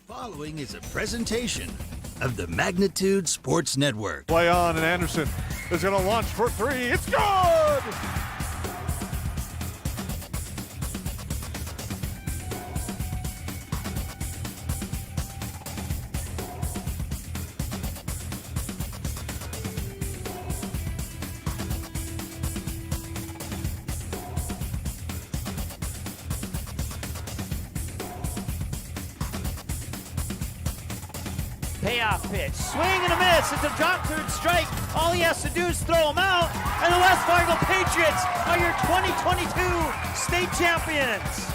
Following is a presentation of the Magnitude Sports Network. Play on, and Anderson is going to launch for three. It's good! Payoff pitch, swing and a miss. It's a drop third strike. All he has to do is throw him out, and the West Fargo Patriots are your 2022 state champions.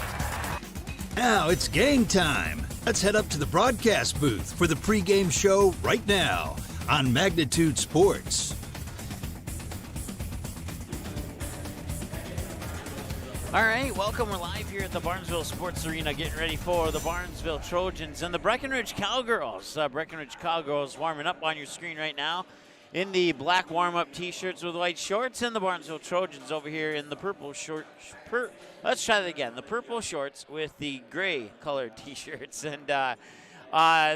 Now it's game time. Let's head up to the broadcast booth for the pregame show right now on Magnitude Sports. All right, welcome. We're live here at the Barnesville Sports Arena, getting ready for the Barnesville Trojans and the Breckenridge Cowgirls. Breckenridge Cowgirls warming up on your screen right now in the black warm-up T-shirts with white shorts, and the Barnesville Trojans over here in the purple shorts. Let's try that again. The purple shorts with the gray-colored T-shirts, and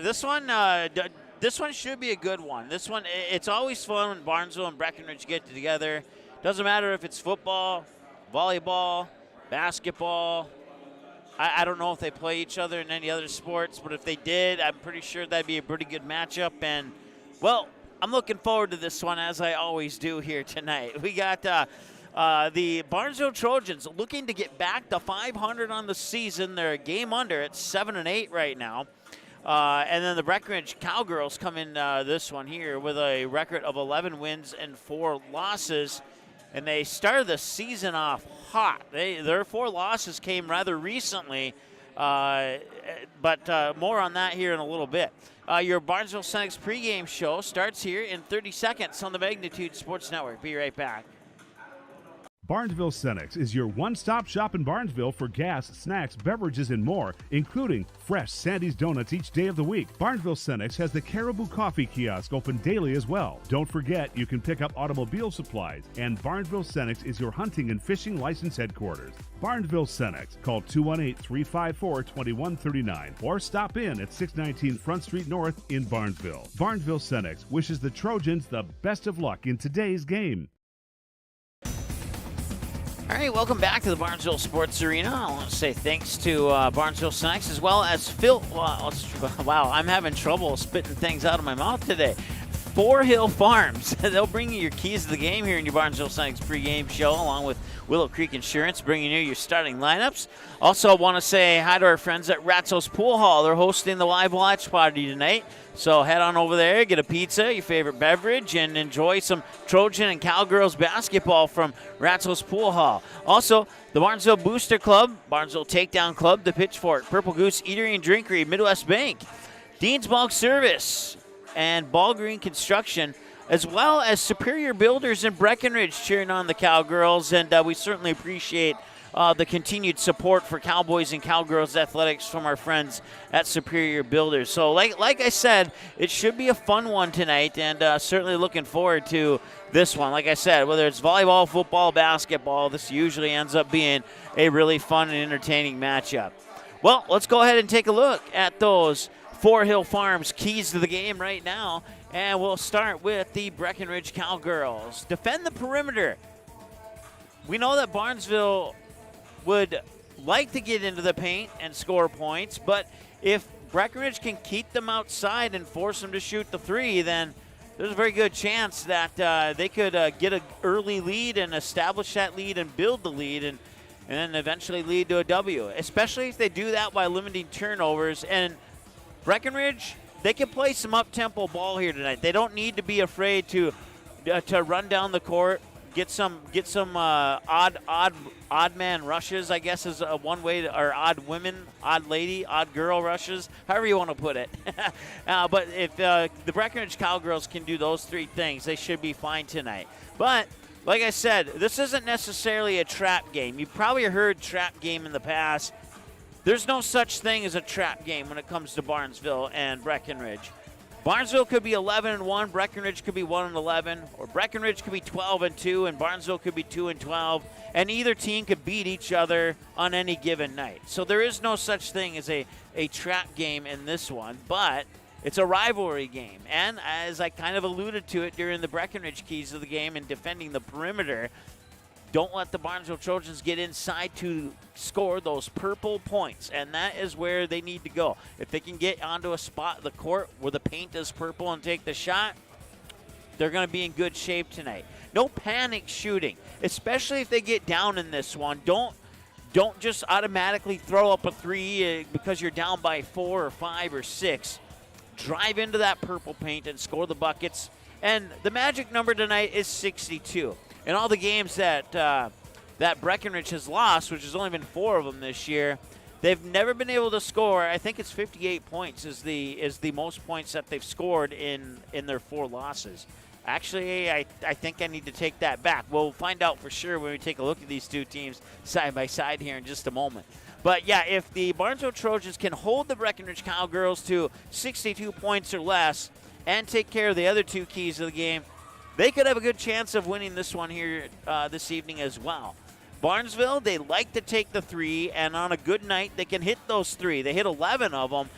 this one should be a good one. This one, it's always fun when Barnesville and Breckenridge get together. Doesn't matter if it's football, volleyball, basketball. I don't know if they play each other in any other sports, but if they did, I'm pretty sure that'd be a pretty good matchup. And, well, I'm looking forward to this one, as I always do here tonight. We got the Barnesville Trojans looking to get back to 500 on the season. They're a game under at 7-8 right now. And then the Breckenridge Cowgirls come in this one here with a record of 11 wins and 4 losses. And they started the season off hot. Their 4 losses came rather recently, but more on that here in a little bit. Your Barnesville Senex pregame show starts here in 30 seconds on the Magnitude Sports Network. Be right back. Barnesville Senex is your one-stop shop in Barnesville for gas, snacks, beverages, and more, including fresh Sandy's Donuts each day of the week. Barnesville Senex has the Caribou Coffee Kiosk open daily as well. Don't forget, you can pick up automobile supplies, and Barnesville Senex is your hunting and fishing license headquarters. Barnesville Senex. Call 218-354-2139 or stop in at 619 Front Street North in Barnesville. Barnesville Senex wishes the Trojans the best of luck in today's game. All right, welcome back to the Barnesville Sports Arena. I want to say thanks to Barnesville Snacks as well as Phil. Wow, I'm having trouble spitting things out of my mouth today. 4 Hill Farms. They'll bring you your keys to the game here in your Barnesville Snacks pregame show, along with Willow Creek Insurance, bringing you your starting lineups. Also, want to say hi to our friends at Ratzo's Pool Hall. They're hosting the live watch party tonight. So head on over there, get a pizza, your favorite beverage, and enjoy some Trojan and Cowgirls basketball from Ratzo's Pool Hall. Also, the Barnesville Booster Club, Barnesville Takedown Club, the Pitchfork, Purple Goose Eatery and Drinkery, Midwest Bank, Dean's Bulk Service, and Ball Green Construction, as well as Superior Builders in Breckenridge cheering on the Cowgirls, and we certainly appreciate the continued support for Cowboys and Cowgirls athletics from our friends at Superior Builders. So like I said, it should be a fun one tonight, and certainly looking forward to this one. Like I said, whether it's volleyball, football, basketball, this usually ends up being a really fun and entertaining matchup. Well, let's go ahead and take a look at those 4 Hill Farms keys to the game right now, and we'll start with the Breckenridge Cowgirls. Defend the perimeter. We know that Barnesville would like to get into the paint and score points, but if Breckenridge can keep them outside and force them to shoot the 3, then there's a very good chance that they could get an early lead and establish that lead and build the lead and then eventually lead to a W, especially if they do that by limiting turnovers. And Breckenridge, they can play some up-tempo ball here tonight. They don't need to be afraid to run down the court, get some odd man rushes, I guess is one way to, or odd women, odd lady, odd girl rushes, however you want to put it. But if the Breckenridge Cowgirls can do those 3 things, they should be fine tonight. But like I said, this isn't necessarily a trap game. You've probably heard trap game in the past. There's no such thing as a trap game when it comes to Barnesville and Breckenridge. Barnesville could be 11-1, Breckenridge could be 1-11, or Breckenridge could be 12-2, and Barnesville could be 2-12, and either team could beat each other on any given night. So there is no such thing as a trap game in this one, but it's a rivalry game. And as I kind of alluded to it during the Breckenridge keys of the game and defending the perimeter, don't let the Barnesville Trojans get inside to score those purple points, and that is where they need to go. If they can get onto a spot in the court where the paint is purple and take the shot, they're going to be in good shape tonight. No panic shooting, especially if they get down in this one. Don't just automatically throw up a three because you're down by 4 or 5 or 6. Drive into that purple paint and score the buckets. And the magic number tonight is 62. In all the games that Breckenridge has lost, which has only been 4 of them this year, they've never been able to score. I think it's 58 points is the most points that they've scored in their 4 losses. Actually, I think I need to take that back. We'll find out for sure when we take a look at these two teams side by side here in just a moment. But, yeah, if the Barnesville Trojans can hold the Breckenridge Cowgirls to 62 points or less and take care of the other 2 keys of the game, they could have a good chance of winning this one here this evening as well. Barnesville, they like to take the 3, and on a good night, they can hit those 3. They hit 11 of them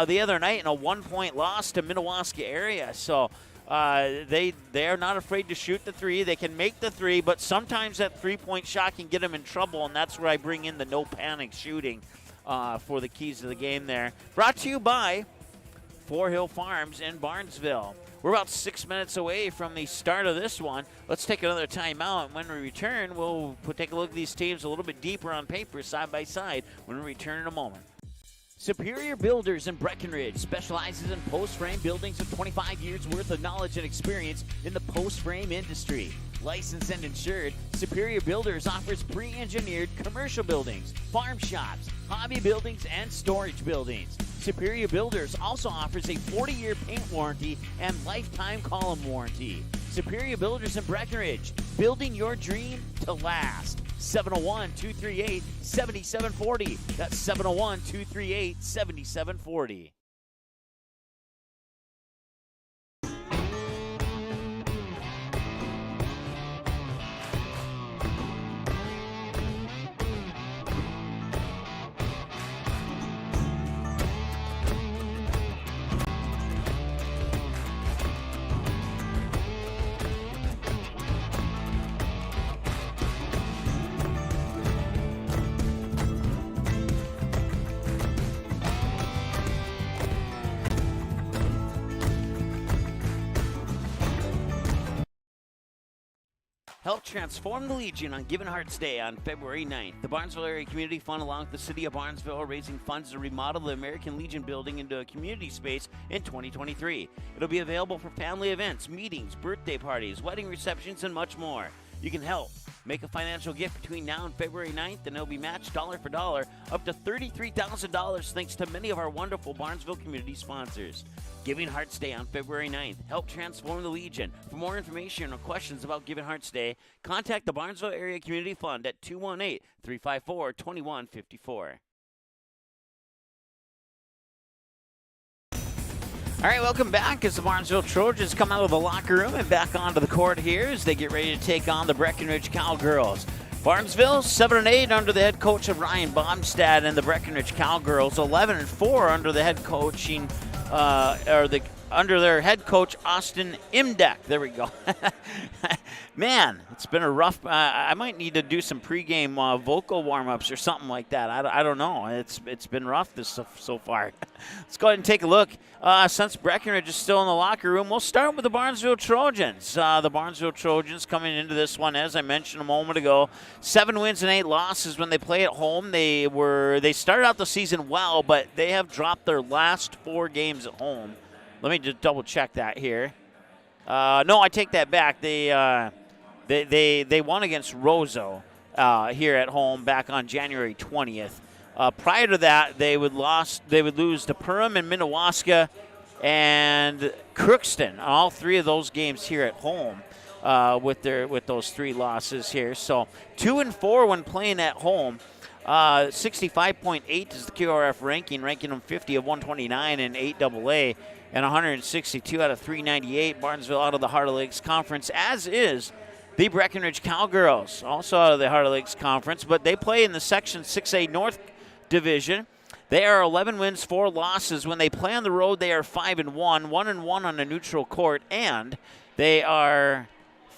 the other night in a 1-point loss to Minnewaska area. So they are not afraid to shoot the 3. They can make the 3, but sometimes that 3-point shot can get them in trouble, and that's where I bring in the no panic shooting for the keys of the game there. Brought to you by Fore Hill Farms in Barnesville. We're about 6 minutes away from the start of this one. Let's take another timeout, and when we return, we'll take a look at these teams a little bit deeper on paper, side by side, when we return in a moment. Superior Builders in Breckenridge specializes in post-frame buildings with 25 years worth of knowledge and experience in the post-frame industry. Licensed and insured, Superior Builders offers pre-engineered commercial buildings, farm shops, hobby buildings, and storage buildings. Superior Builders also offers a 40-year paint warranty and lifetime column warranty. Superior Builders in Breckenridge, building your dream to last. 701-238-7740. That's 701-238-7740. Help transform the Legion on Given Hearts Day on February 9th. The Barnesville Area Community Fund, along with the City of Barnesville, are raising funds to remodel the American Legion building into a community space in 2023. It'll be available for family events, meetings, birthday parties, wedding receptions, and much more. You can help. Make a financial gift between now and February 9th, and it'll be matched dollar for dollar up to $33,000 thanks to many of our wonderful Barnesville community sponsors. Giving Hearts Day on February 9th. Help transform the Legion. For more information or questions about Giving Hearts Day, contact the Barnesville Area Community Fund at 218-354-2154. All right, welcome back as the Barnesville Trojans come out of the locker room and back onto the court here as they get ready to take on the Breckenridge Cowgirls. Barnesville 7-8 under the head coach of Ryan Baumstad, and the Breckenridge Cowgirls 11-4 under the head coaching under their head coach Austin Imdeck. There we go. Man, it's been a rough. I might need to do some pregame vocal warm-ups or something like that. I don't know. It's been rough so far. Let's go ahead and take a look. Since Breckenridge is still in the locker room, we'll start with the Barnesville Trojans. The Barnesville Trojans coming into this one, as I mentioned a moment ago, 7 wins and 8 losses when they play at home. They started out the season well, but they have dropped their last 4 games at home. Let me just double check that here. No, I take that back. They won against Roseau here at home back on January 20th. Prior to that, they would lose to Perham and Minnewaska and Crookston. All 3 of those games here at home with those 3 losses here. So 2-4 when playing at home. 65.8 is the QRF ranking them 50 of 129 in 8AA and 162 out of 398. Barnesville out of the Heart of Lakes Conference, as is the Breckenridge Cowgirls, also out of the Heart of Lakes Conference, but they play in the Section 6A North Division. They are 11 wins, 4 losses. When they play on the road, they are 5-1, 1-1 on a neutral court, and they are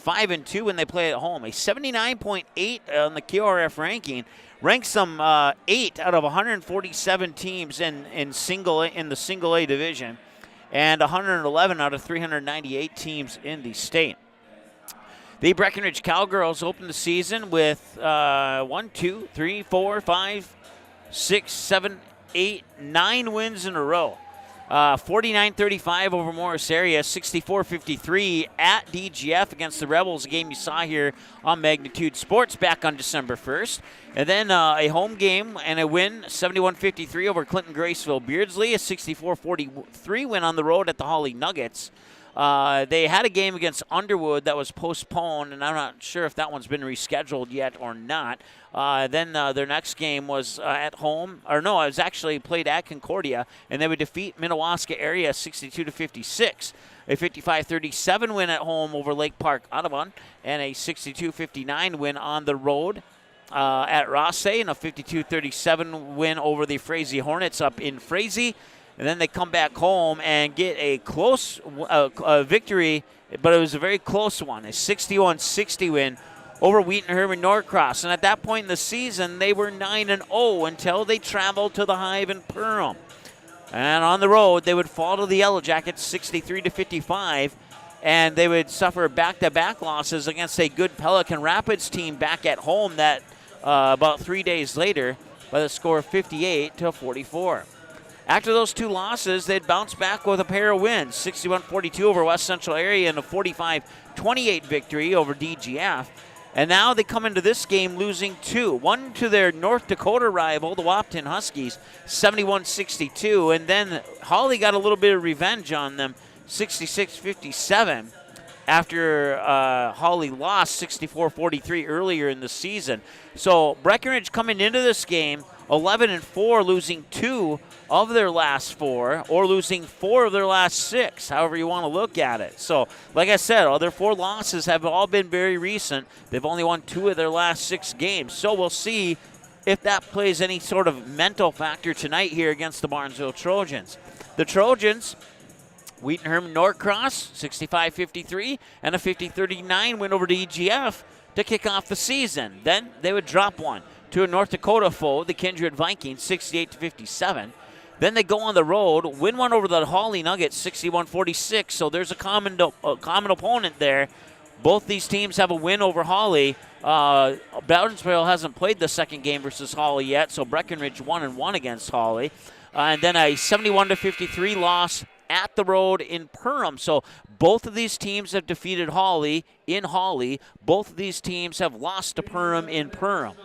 5-2 when they play at home. A 79.8 on the QRF ranking ranks them 8 out of 147 teams in the single A division, and 111 out of 398 teams in the state. The Breckenridge Cowgirls opened the season with 9 wins in a row. 49-35 over Morris Area, 64-53 at DGF against the Rebels, a game you saw here on Magnitude Sports back on December 1st. And then a home game and a win, 71-53 over Clinton Graceville Beardsley, a 64-43 win on the road at the Holly Nuggets. They had a game against Underwood that was postponed, and I'm not sure if that one's been rescheduled yet or not. Then their next game was at home, or no, it was actually played at Concordia, and they would defeat Minnewaska Area 62-56. A 55-37 win at home over Lake Park Audubon, and a 62-59 win on the road at Rossay, and a 52-37 win over the Frazee Hornets up in Frazee. And then they come back home and get a close victory, but it was a very close one, a 61-60 win over Wheaton Herman Norcross. And at that point in the season, they were 9-0 until they traveled to the Hive in Perham. And on the road, they would fall to the Yellow Jackets 63-55, and they would suffer back-to-back losses against a good Pelican Rapids team back at home that about 3 days later by the score of 58-44. After those 2 losses, they'd bounce back with a pair of wins, 61-42 over West Central Area and a 45-28 victory over DGF. And now they come into this game losing 2. One to their North Dakota rival, the Wahpeton Huskies, 71-62. And then Holly got a little bit of revenge on them, 66-57, after Holly lost 64-43 earlier in the season. So Breckenridge coming into this game 11-4, losing 2 of their last 4, or losing 4 of their last 6, however you want to look at it. So, like I said, all their 4 losses have all been very recent. They've only won 2 of their last 6 games. So we'll see if that plays any sort of mental factor tonight here against the Barnesville Trojans. The Trojans, Wheaton Herman Norcross, 65-53, and a 50-39 win over to EGF to kick off the season. Then they would drop one to a North Dakota foe, the Kindred Vikings, 68-57. Then they go on the road, win one over the Holly Nuggets, 61-46. So there's a common opponent there. Both these teams have a win over Holly. Barnesville hasn't played the second game versus Holly yet, so Breckenridge 1-1 against Holly. And then a 71-53 loss at the road in Perham. So both of these teams have defeated Holly in Holly. Both of these teams have lost to Perham in Perham.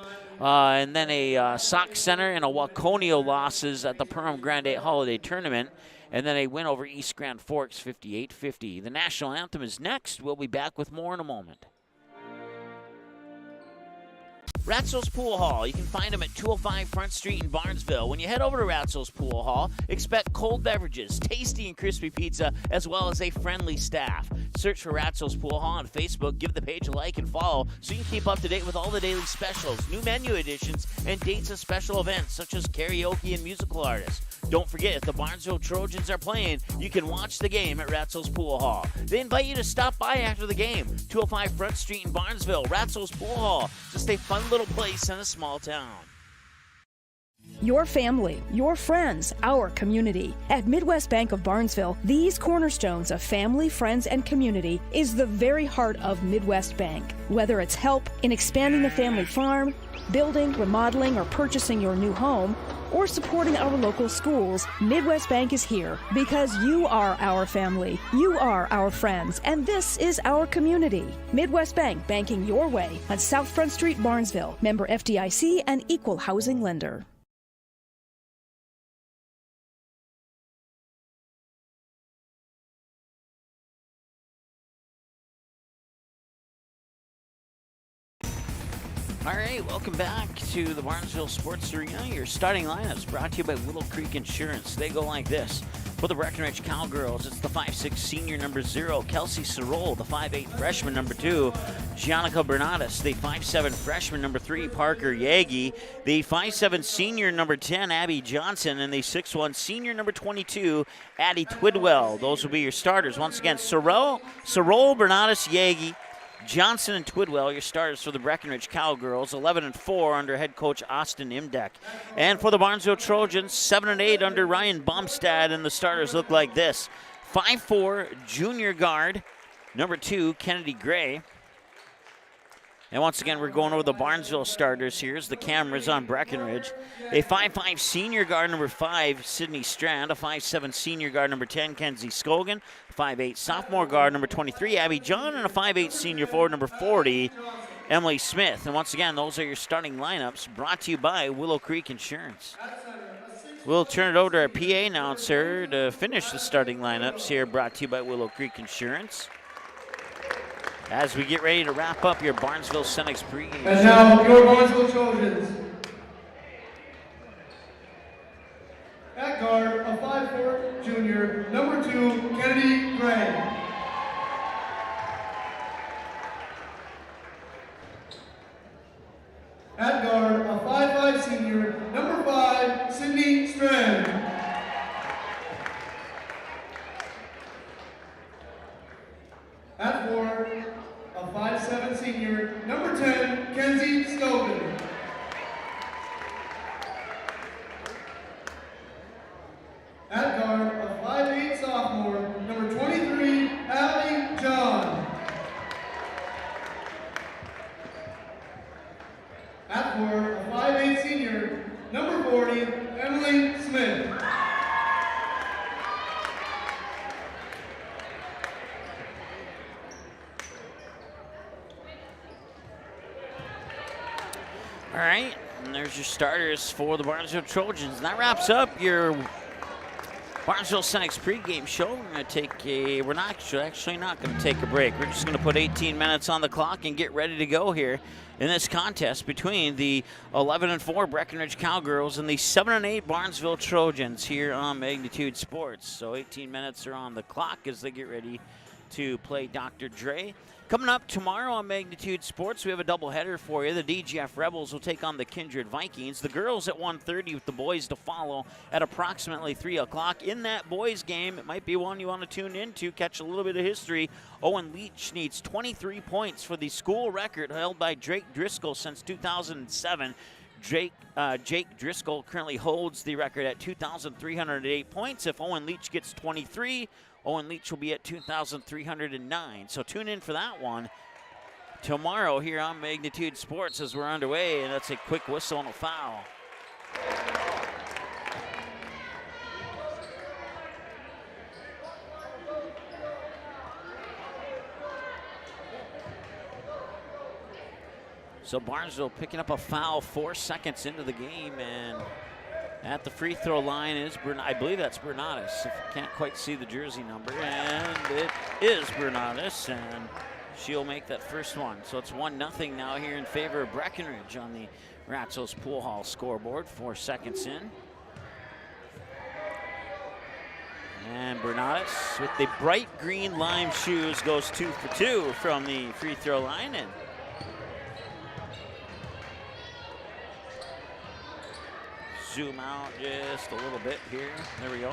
And then a Sauk Center and a Waconio losses at the Perham Grand 8 Holiday Tournament. And then a win over East Grand Forks, 58-50. The national anthem is next. We'll be back with more in a moment. Ratzel's Pool Hall. You can find them at 205 Front Street in Barnesville. When you head over to Ratzel's Pool Hall, expect cold beverages, tasty and crispy pizza, as well as a friendly staff. Search for Ratzel's Pool Hall on Facebook. Give the page a like and follow so you can keep up to date with all the daily specials, new menu additions, and dates of special events such as karaoke and musical artists. Don't forget, if the Barnesville Trojans are playing, you can watch the game at Ratzel's Pool Hall. They invite you to stop by after the game. 205 Front Street in Barnesville, Ratzel's Pool Hall. Just a fun little place in a small town. Your family, your friends, our community. At Midwest Bank of Barnesville, these cornerstones of family, friends, and community is the very heart of Midwest Bank. Whether it's help in expanding the family farm, building, remodeling, or purchasing your new home, or supporting our local schools, Midwest Bank is here because you are our family, you are our friends, and this is our community. Midwest Bank, banking your way on South Front Street, Barnesville. Member FDIC and equal housing lender. All right, welcome back to the Barnesville Sports Arena. Your starting lineups brought to you by Willow Creek Insurance. They go like this. For the Breckenridge Cowgirls, it's the 5'6" senior number 0, Kelsey Sorrell, the 5'8" freshman number 2, Giannica Bernadas, the 5'7" freshman number 3, Parker Yagi, the 5'7" senior number 10, Abby Johnson, and the 6'1" senior number 22, Addie Twidwell. Those will be your starters. Once again, Sorrell, Bernadas, Yagi, Johnson, and Twidwell, your starters for the Breckenridge Cowgirls, 11-4 under head coach Austin Imdeck. And for the Barnesville Trojans, 7-8 under Ryan Bumstad, and the starters look like this. 5'4", junior guard, number 2, Kennedy Gray. And once again, we're going over the Barnesville starters. Here's the cameras on Breckenridge. A 5'5" senior guard, number 5, Sydney Strand. A 5'7" senior guard, number 10, Kenzie Scogan. 5'8" sophomore guard, number 23, Abby John. And a 5'8" senior forward, number 40, Emily Smith. And once again, those are your starting lineups brought to you by Willow Creek Insurance. We'll turn it over to our PA announcer to finish the starting lineups here, brought to you by Willow Creek Insurance, as we get ready to wrap up your Barnesville Senex pregame. And now, your Barnesville Trojans. At guard, a 5'4" junior, number 2, Kennedy Gray. At guard, a 5'5" senior, number 5, Sydney Strand. At forward, a 5'7" senior, number 10, Kenzie Scogan. At guard, a 5'8" sophomore, number 23, Abby John. At forward, a 5'8" senior, number 40, Emily Smith. All right, and there's your starters for the Barnesville Trojans. And that wraps up your Barnesville Senex pregame show. We're actually not going to take a break. We're just going to put 18 minutes on the clock and get ready to go here in this contest between the 11-4 Breckenridge Cowgirls and the 7-8 Barnesville Trojans here on Magnitude Sports. So 18 minutes are on the clock as they get ready to play Dr. Dre. Coming up tomorrow on Magnitude Sports, we have a doubleheader for you. The DGF Rebels will take on the Kindred Vikings. The girls at 1:30 with the boys to follow at approximately 3 o'clock. In that boys game, it might be one you want to tune into, catch a little bit of history. Owen Leach needs 23 points for the school record held by Drake Driscoll since 2007. Jake Driscoll currently holds the record at 2,308 points. If Owen Leach gets 23, Owen Leach will be at 2,309. So tune in for that one tomorrow here on Magnitude Sports as we're underway, and that's a quick whistle and a foul. So Barnesville picking up a foul 4 seconds into the game, and at the free throw line is I believe that's Bernadas. If you can't quite see the jersey number, and it is Bernadas, and she'll make that first one. So it's 1-0 now here in favor of Breckenridge on the Ratzo's Pool Hall scoreboard. 4 seconds in. And Bernadas with the bright green lime shoes goes 2 for 2 from the free throw line. And zoom out just a little bit here. There we go.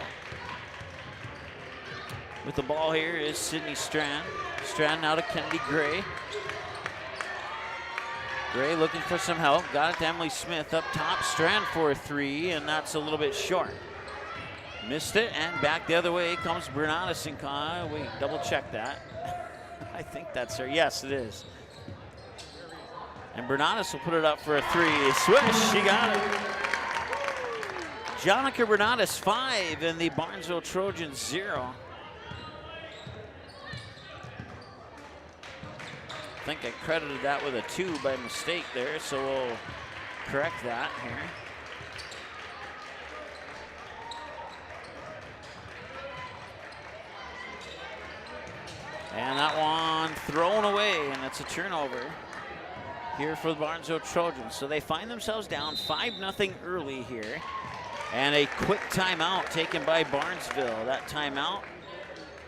With the ball here is Sydney Strand. Strand now to Kennedy Gray. Gray looking for some help. Got it to Emily Smith up top. Strand for a 3, and that's a little bit short. Missed it, and back the other way comes Bernadas and Kai. Wait, double check that. I think that's her. Yes, it is. And Bernadas will put it up for a 3. Swish, she got it. Jonica Bernadas 5 and the Barnesville Trojans 0. I think I credited that with a 2 by mistake there, so we'll correct that here. And that one thrown away, and it's a turnover. here for the Barnesville Trojans. So they find themselves down 5-0 early here. And a quick timeout taken by Barnesville. That timeout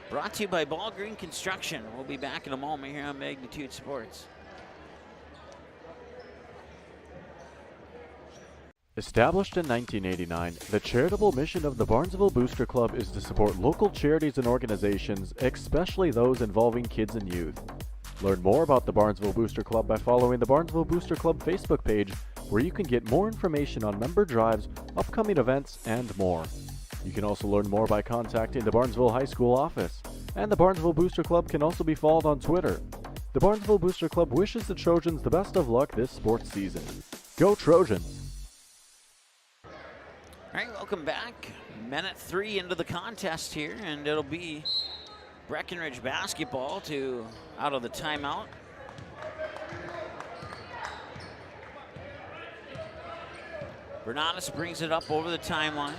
brought to you by Ball Green Construction. We'll be back in a moment here on Magnitude Sports. Established in 1989, the charitable mission of the Barnesville Booster Club is to support local charities and organizations, especially those involving kids and youth. Learn more about the Barnesville Booster Club by following the Barnesville Booster Club Facebook page, where you can get more information on member drives, upcoming events, and more. You can also learn more by contacting the Barnesville High School office, and the Barnesville Booster Club can also be followed on Twitter. The Barnesville Booster Club wishes the Trojans the best of luck this sports season. Go Trojans! All right, welcome back. Minute 3 into the contest here, and it'll be Breckenridge basketball out of the timeout. Bernatus brings it up over the timeline.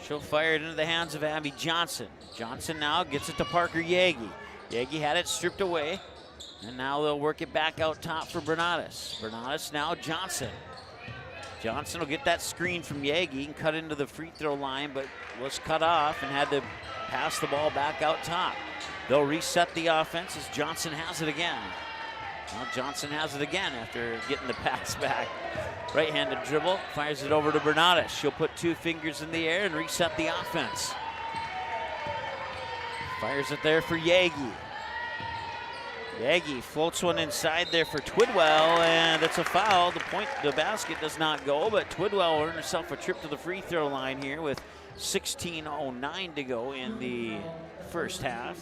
She'll fire it into the hands of Abby Johnson. Johnson now gets it to Parker Yagi. Yagi had it stripped away, and now they'll work it back out top for Bernatus. Bernatus now Johnson. Johnson will get that screen from Yagi and cut into the free throw line, but was cut off and had to pass the ball back out top. They'll reset the offense as Johnson has it again. Well, Johnson has it again after getting the pass back. Right-handed dribble, fires it over to Bernatus. She'll put 2 fingers in the air and reset the offense. Fires it there for Yagi. Yagi floats one inside there for Twidwell, and it's a foul. The basket does not go, but Twidwell earned herself a trip to the free throw line here with 16:09 to go in the first half.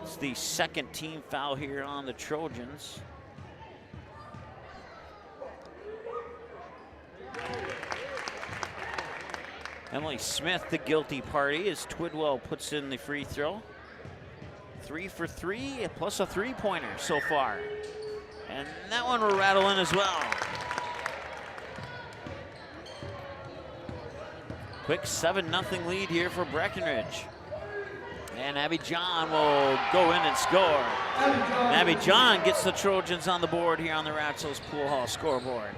It's the second team foul here on the Trojans. Emily Smith, the guilty party, as Twidwell puts in the free throw. 3 for 3, plus a 3-pointer so far. And that one will rattle in as well. Quick 7-0 lead here for Breckenridge. And Abby John will go in and score. And Abby John gets the Trojans on the board here on the Ratzel's Pool Hall scoreboard.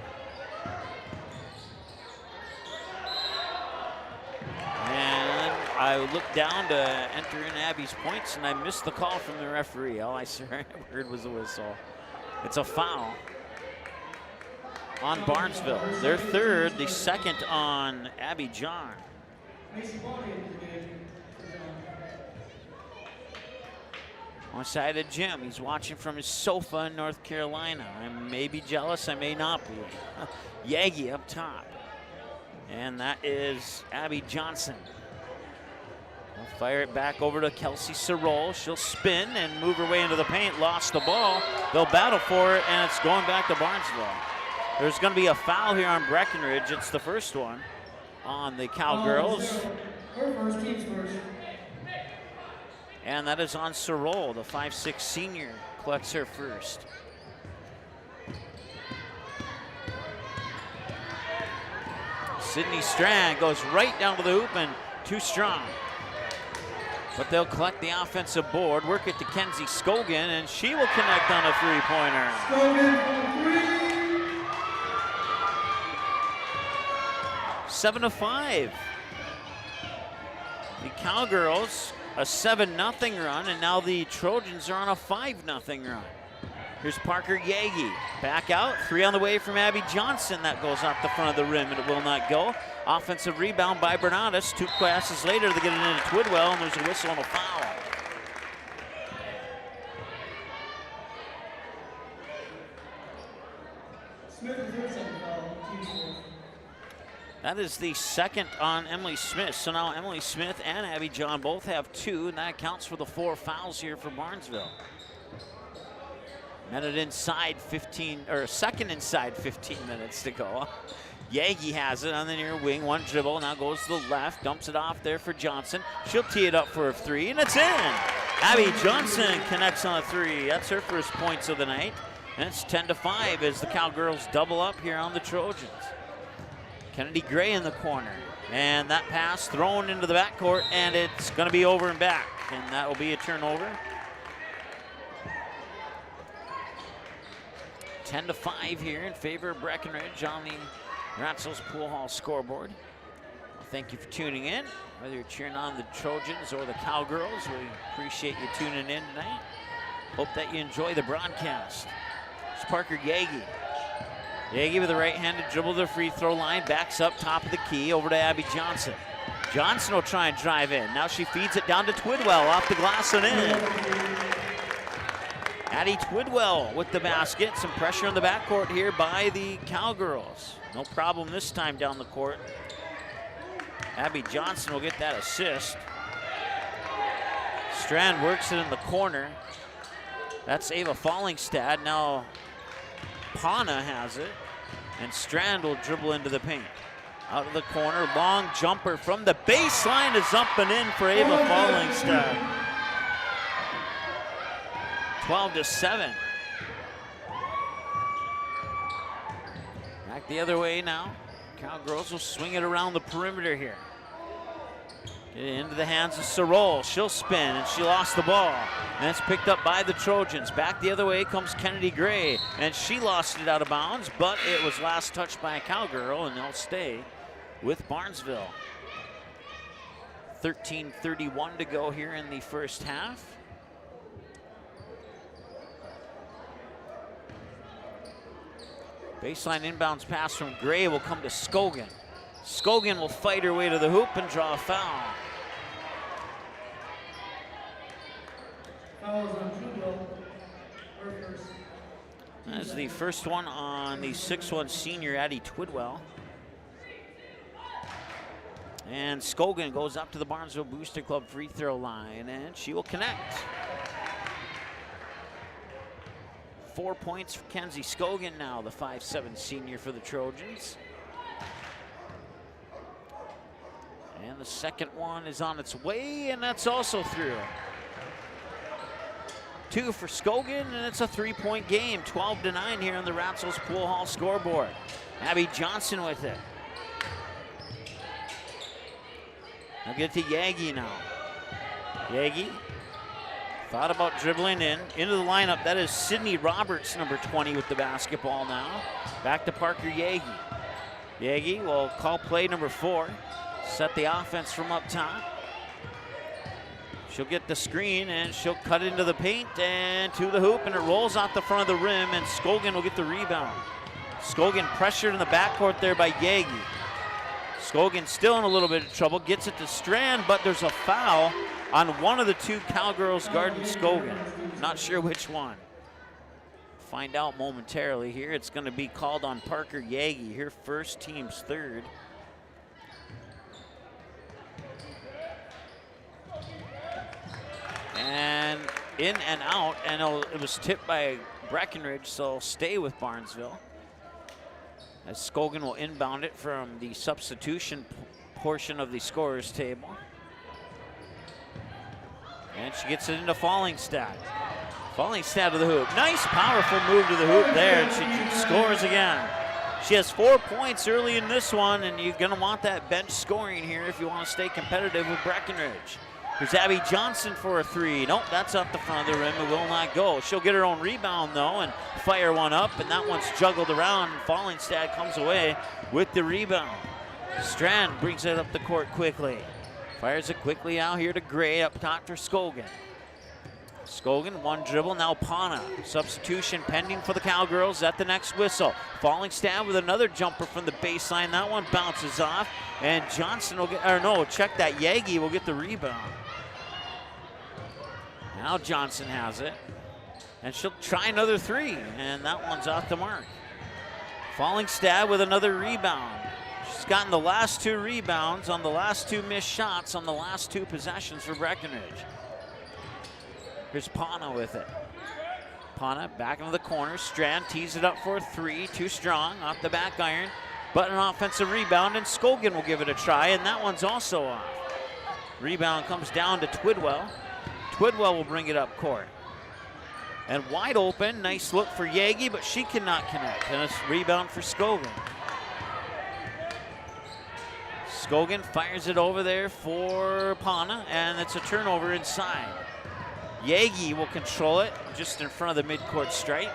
And I looked down to enter in Abby's points, and I missed the call from the referee. All I heard was a whistle. It's a foul on Barnesville. Their third, the second on Abby John. On side of Jim, he's watching from his sofa in North Carolina. I may be jealous, I may not be. Yagi up top. And that is Abby Johnson. They'll fire it back over to Kelsey Sorrell. She'll spin and move her way into the paint. Lost the ball. They'll battle for it, and it's going back to Barnesville. There's going to be a foul here on Breckenridge. It's the first one on the Cowgirls. And that is on Sorrell, the 5'6" senior, collects her first. Sydney Strand goes right down to the hoop and too strong. But they'll collect the offensive board, work it to Kenzie Scogan, and she will connect on a three-pointer. 7-5. The Cowgirls, a 7-0 run, and now the Trojans are on a 5-0 run. Here's Parker Yagi, back out, 3 on the way from Abby Johnson. That goes off the front of the rim, and it will not go. Offensive rebound by Bernatus. 2 passes later, they get it into Twidwell, and there's a whistle and a foul. That is the second on Emily Smith. So now Emily Smith and Abby John both have 2, and that counts for the 4 fouls here for Barnesville. Minute inside 15, or second inside 15 minutes to go. Yagi has it on the near wing, 1 dribble, now goes to the left, dumps it off there for Johnson. She'll tee it up for a 3, and it's in. Abby Johnson connects on a 3. That's her first points of the night. And it's 10-5 as the Cowgirls double up here on the Trojans. Kennedy Gray in the corner. And that pass thrown into the backcourt, and it's going to be over and back. And that will be a turnover. 10-5 here in favor of Breckenridge on the Ratzels Pool Hall scoreboard. Well, thank you for tuning in. Whether you're cheering on the Trojans or the Cowgirls, we appreciate you tuning in tonight. Hope that you enjoy the broadcast. It's Parker Yagi. Yagi with the right-handed dribble to the free throw line, backs up top of the key over to Abby Johnson. Johnson will try and drive in. Now she feeds it down to Twidwell, off the glass and in. Addie Twidwell with the basket. Some pressure on the backcourt here by the Cowgirls. No problem this time down the court. Abby Johnson will get that assist. Strand works it in the corner. That's Ava Fallingstad. Now Pana has it, and Strand will dribble into the paint. Out of the corner, long jumper from the baseline is up and in for Ava Fallingstad. 12-7. Back the other way now. Cowgirls will swing it around the perimeter here. Get it into the hands of Sorol. She'll spin, and she lost the ball. And it's picked up by the Trojans. Back the other way comes Kennedy Gray, and she lost it out of bounds, but it was last touched by a Cowgirl, and they'll stay with Barnesville. 13:31 to go here in the first half. Baseline inbounds pass from Gray will come to Scogan. Scogan will fight her way to the hoop and draw a foul. That's the first one on the 6'1" senior Addie Twidwell. And Scogan goes up to the Barnesville Booster Club free throw line, and she will connect. 4 points for Kenzie Scogan now, the 5'7" senior for the Trojans. And the second one is on its way, and that's also through. 2 for Scogan, and it's a 3-point game. 12-9 here on the Ratzels Pool Hall scoreboard. Abby Johnson with it. I'll get to Yagi now. Yagi thought about dribbling into the lineup. That is Sydney Roberts, number 20, with the basketball now. Back to Parker Yagi. Yagi will call play number 4. Set the offense from up top. She'll get the screen, and she'll cut into the paint and to the hoop, and it rolls out the front of the rim, and Scogan will get the rebound. Scogan pressured in the backcourt there by Yagi. Scogan still in a little bit of trouble, gets it to Strand, but there's a foul on one of the 2 Cowgirls guarding Scogan. Not sure which one. Find out momentarily here. It's going to be called on Parker Yagi, her first, team's third. And in and out, and it was tipped by Breckenridge, so stay with Barnesville. As Scogan will inbound it from the substitution portion of the scorer's table. And she gets it into Fallingstad. Fallingstad to the hoop. Nice, powerful move to the hoop there, and she scores again. She has 4 points early in this one, and you're gonna want that bench scoring here if you want to stay competitive with Breckenridge. Here's Abby Johnson for a 3. Nope, that's up the front of the rim. It will not go. She'll get her own rebound, though, and fire one up, and that one's juggled around. Fallingstad comes away with the rebound. Strand brings it up the court quickly. Fires it quickly out here to Gray up top for Scogan. Scogan, one dribble, now Pana. Substitution pending for the Cowgirls at the next whistle. Fallingstad with another jumper from the baseline. That one bounces off, and Johnson will get, or no, check that, Yagi will get the rebound. Now Johnson has it, and she'll try another 3, and that one's off the mark. Fallingstad with another rebound. She's gotten the last 2 rebounds on the last 2 missed shots on the last 2 possessions for Breckenridge. Here's Pana with it. Pana back into the corner. Strand tees it up for a 3, too strong, off the back iron, but an offensive rebound, and Scogan will give it a try, and that one's also off. Rebound comes down to Twidwell. Twidwell will bring it up court. And wide open, nice look for Yagi, but she cannot connect, and it's rebound for Scogan. Scogan fires it over there for Pana, and it's a turnover inside. Yagi will control it just in front of the midcourt stripe.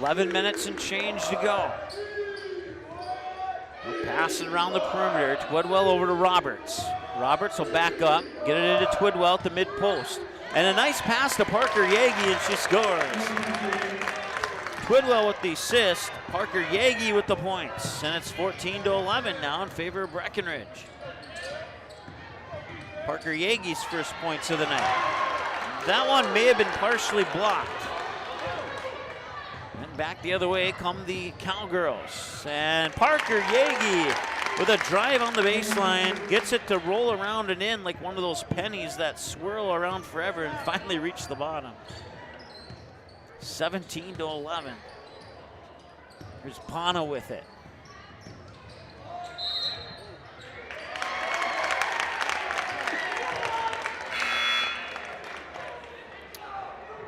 11 minutes and change to go. We'll pass it around the perimeter. Twidwell over to Roberts. Roberts will back up, get it into Twidwell at the mid post. And a nice pass to Parker Yagi, and she scores. Twidwell with the assist, Parker Yagi with the points. And it's 14-11 now in favor of Breckenridge. Parker Yagi's first points of the night. That one may have been partially blocked. And back the other way come the Cowgirls. And Parker Yagi with a drive on the baseline, gets it to roll around and in like one of those pennies that swirl around forever and finally reach the bottom. 17-11. Here's Pana with it.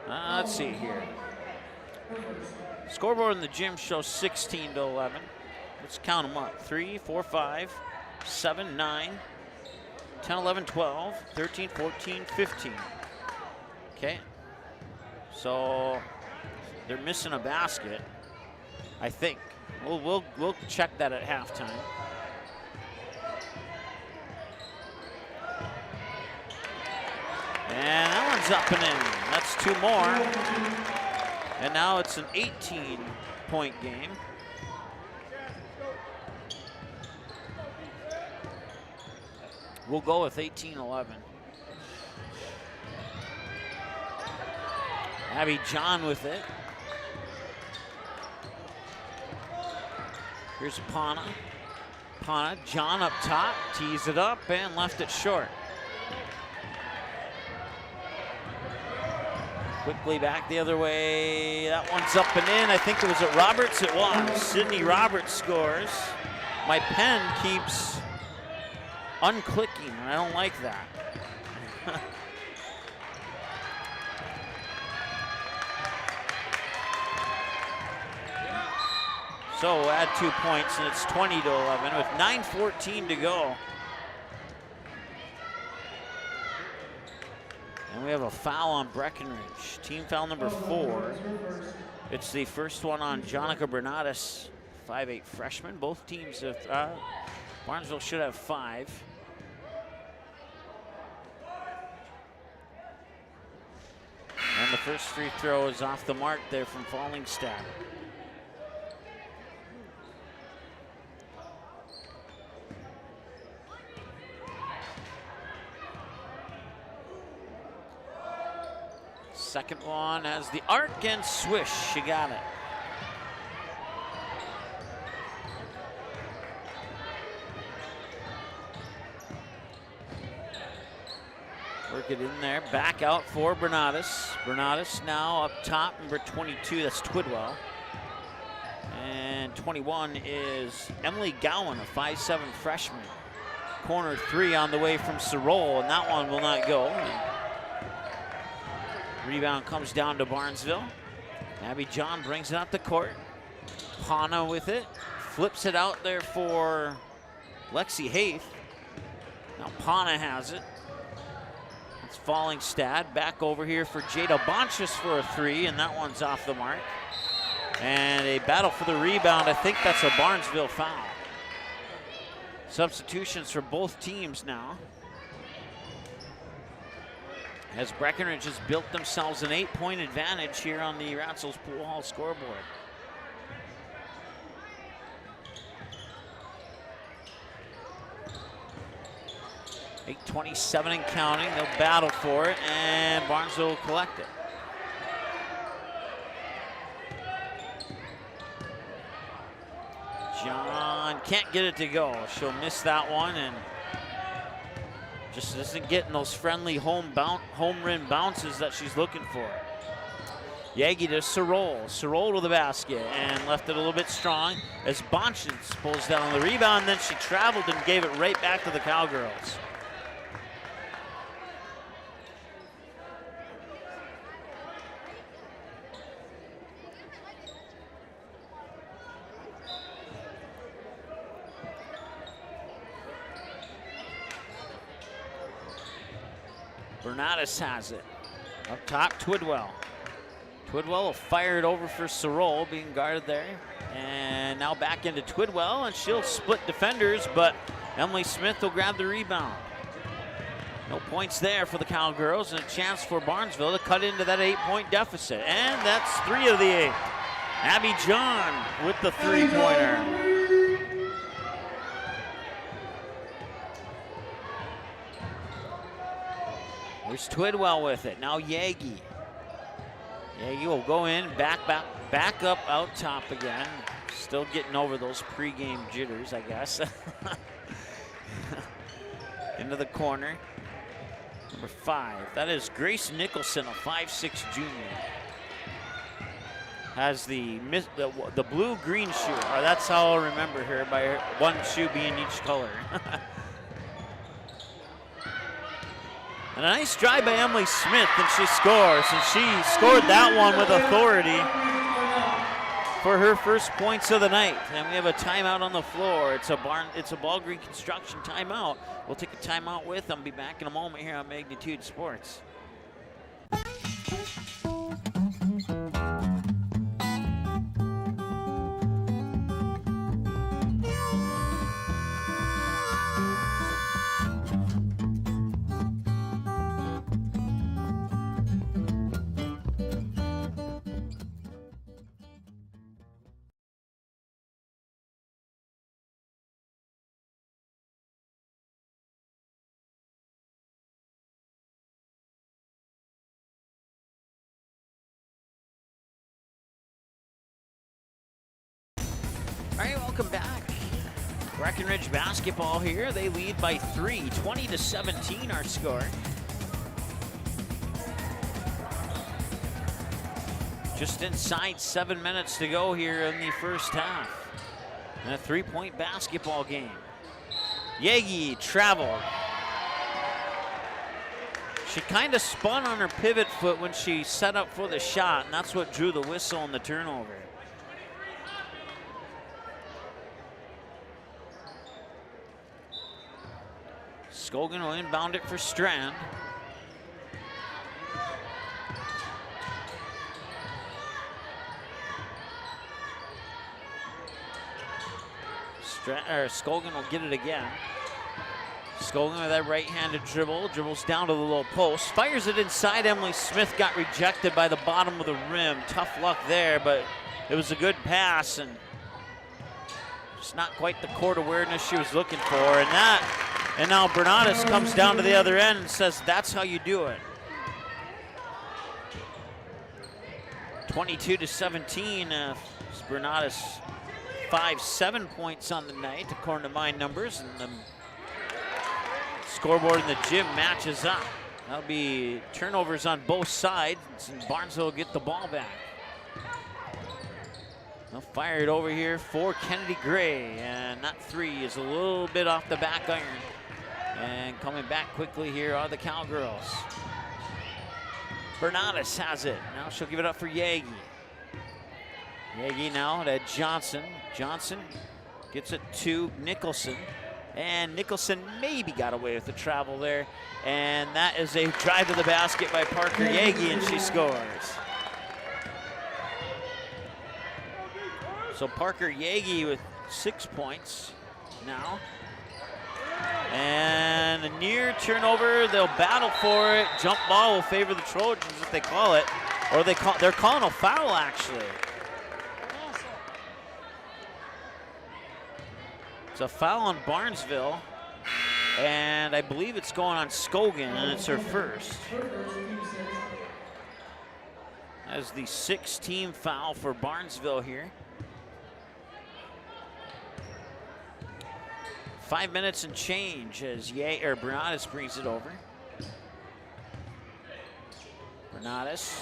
Let's see here. Scoreboard in the gym shows 16-11. Let's count them up. 3, 4, 5, 7, 9, 10, 11, 12, 13, 14, 15. Okay. So they're missing a basket, I think. We'll check that at halftime. And that one's up and in. That's 2 more. And now it's an 18-point game. We'll go with 18-11. Abby John with it. Here's Pana. Pana, John up top, tees it up and left it short. Quickly back the other way. That one's up and in. I think it was at Roberts. It was. Sydney Roberts scores. My pen keeps unclicking, and I don't like that. So add 2 points, and it's 20-11 with 9:14 to go. And we have a foul on Breckenridge. Team foul number 4. It's the first one on Jonica Bernatis, 5'8" freshman. Both teams have, Barnesville should have 5. And the first free throw is off the mark there from Fallingstad. Second one has the arc and swish. She got it. Work it in there. Back out for Bernatis. Bernatis now up top, number 22. That's Twidwell. And 21 is Emily Gowan, a 5'7" freshman. Corner 3 on the way from Sorol, and that one will not go. Rebound comes down to Barnesville. Abby John brings it up the court. Pana with it. Flips it out there for Lexi Haith. Now Pana has it. It's Fallingstad. Back over here for Jada Bonchus for a 3, and that one's off the mark. And a battle for the rebound. I think that's a Barnesville foul. Substitutions for both teams now, as Breckenridge has built themselves an 8-point advantage here on the Ratzels Pool Hall scoreboard. .8:27 and counting. They'll battle for it, and Barnesville will collect it. John can't get it to go. She'll miss that one, and just isn't getting those friendly home rim bounces that she's looking for. Yagi to Sorol. Sorol to the basket and left it a little bit strong as Bonchins pulls down the rebound. Then she traveled and gave it right back to the Cowgirls. Bernatis has it. Up top, Twidwell. Twidwell will fire it over for Sorrell, being guarded there. And now back into Twidwell, and she'll split defenders, but Emily Smith will grab the rebound. No points there for the Cowgirls, and a chance for Barnesville to cut into that 8-point deficit. And that's 3 of the 8. Abby John with the three-pointer. There's Twidwell with it. Now Yagi. Yagi will go in, back up out top again. Still getting over those pregame jitters, I guess. Into the corner. Number 5. That is Grace Nicholson, a 5'6" junior. Has the blue-green shoe. Or that's how I'll remember her, by her one shoe being each color. And a nice drive by Emily Smith, and she scores. And she scored that one with authority for her first points of the night. And we have a timeout on the floor. It's a Ball Green Construction timeout. We'll take a timeout with them. Be back in a moment here on Magnitude Sports. All right, welcome back. Breckenridge basketball here. They lead by 3, 20-17 our score. Just inside 7 minutes to go here in the first half. And a 3-point basketball game. Yagi traveled. She kind of spun on her pivot foot when she set up for the shot, and that's what drew the whistle and the turnover. Scogan will inbound it for Strand. Scogan will get it again. Scogan with that right-handed dribble, dribbles down to the low post, fires it inside. Emily Smith got rejected by the bottom of the rim. Tough luck there, but it was a good pass, and just not quite the court awareness she was looking for. And now Bernatis comes down to the other end and says, that's how you do it. 22-17, Bernatis 5-7 points on the night, according to my numbers, and the scoreboard in the gym matches up. That'll be turnovers on both sides, and Barnesville will get the ball back. They'll fire it over here for Kennedy Gray, and that 3 is a little bit off the back iron. And coming back quickly here are the Cowgirls. Bernatis has it. Now she'll give it up for Yagi. Yagi now to Johnson. Johnson gets it to Nicholson. And Nicholson maybe got away with the travel there. And that is a drive to the basket by Parker Yagi, and she scores. So Parker Yagi with 6 points now. And a near turnover, they'll battle for it. Jump ball will favor the Trojans if they call it. Or they're calling a foul, actually. It's a foul on Barnesville. And I believe it's going on Scogan, and it's her first. That's the 6th-team foul for Barnesville here. 5 minutes and change as Bernatis brings it over. Bernatis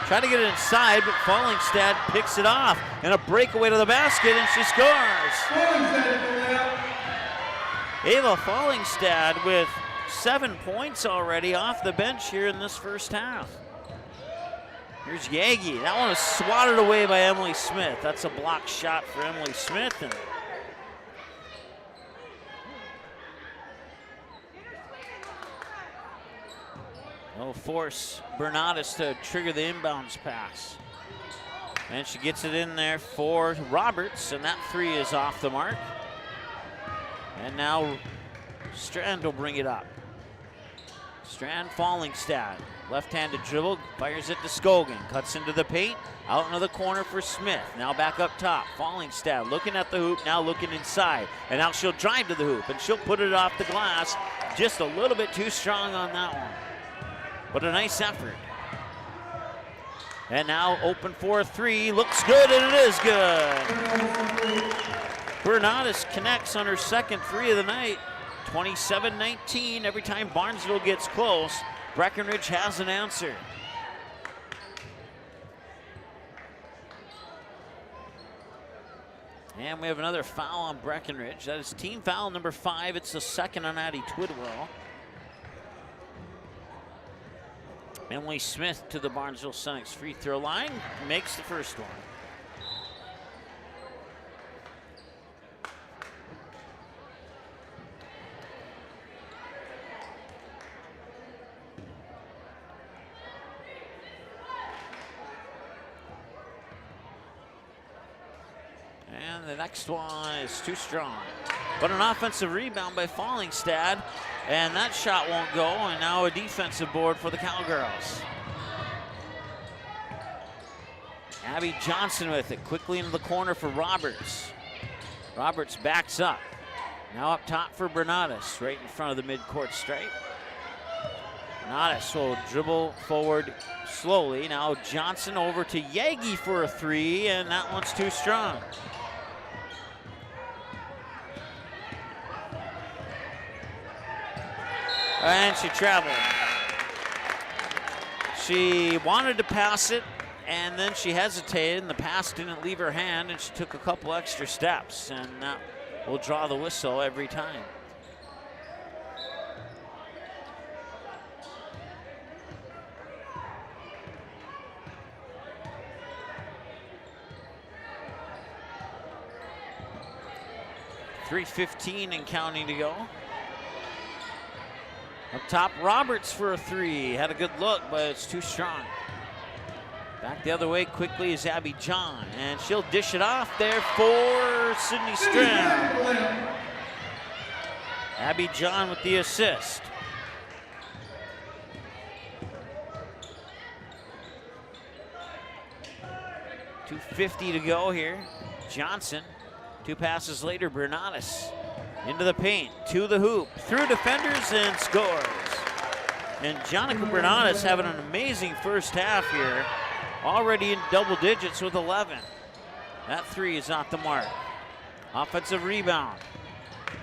trying to get it inside, but Fallingstad picks it off. And a breakaway to the basket, and she scores. Ava Fallingstad with 7 points already off the bench here in this first half. Here's Yagi. That one was swatted away by Emily Smith. That's a block shot for Emily Smith. And they'll force Bernatis to trigger the inbounds pass. And she gets it in there for Roberts, and that 3 is off the mark. And now Strand will bring it up. Strand Fallingstad, left-handed dribble, fires it to Scogan, cuts into the paint, out into the corner for Smith. Now back up top, Fallingstad looking at the hoop, now looking inside. And now she'll drive to the hoop, and she'll put it off the glass. Just a little bit too strong on that one. But a nice effort. And now open for a 3, looks good, and it is good. Bernardus connects on her second 3 of the night. 27-19, every time Barnesville gets close, Breckenridge has an answer. And we have another foul on Breckenridge. That is team foul number 5. It's the second on Addie Twidwell. Emily Smith to the Barnesville Senex free throw line, makes the first one. And the next one is too strong. But an offensive rebound by Fallingstad, and that shot won't go, and now a defensive board for the Cowgirls. Abby Johnson with it, quickly into the corner for Roberts. Roberts backs up. Now up top for Bernardus, right in front of the midcourt stripe. Bernardus will dribble forward slowly. Now Johnson over to Yagi for a 3, and that one's too strong. And she traveled. She wanted to pass it, and then she hesitated, and the pass didn't leave her hand, and she took a couple extra steps, and that will draw the whistle every time. .315 and counting to go. Up top, Roberts for a 3. Had a good look, but it's too strong. Back the other way quickly is Abby John, and she'll dish it off there for Sydney Strand. Abby John with the assist. .250 to go here. Johnson, 2 passes later, Bernardus. Into the paint, to the hoop, through defenders, and scores. And Jonica Bernardus having an amazing first half here. Already in double digits with 11. That 3 is not the mark. Offensive rebound.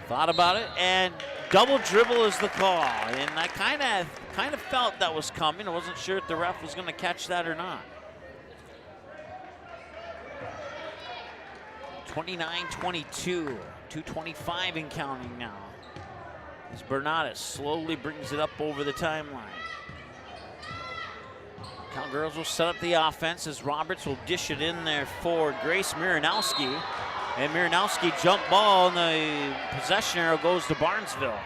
Thought about it, and double dribble is the call. And I kind of felt that was coming. I wasn't sure if the ref was going to catch that or not. 29-22. 2:25 and counting now. As Bernardus slowly brings it up over the timeline. Cowgirls will set up the offense as Roberts will dish it in there for Grace Miranowski. And Miranowski jump ball, and the possession arrow goes to Barnesville.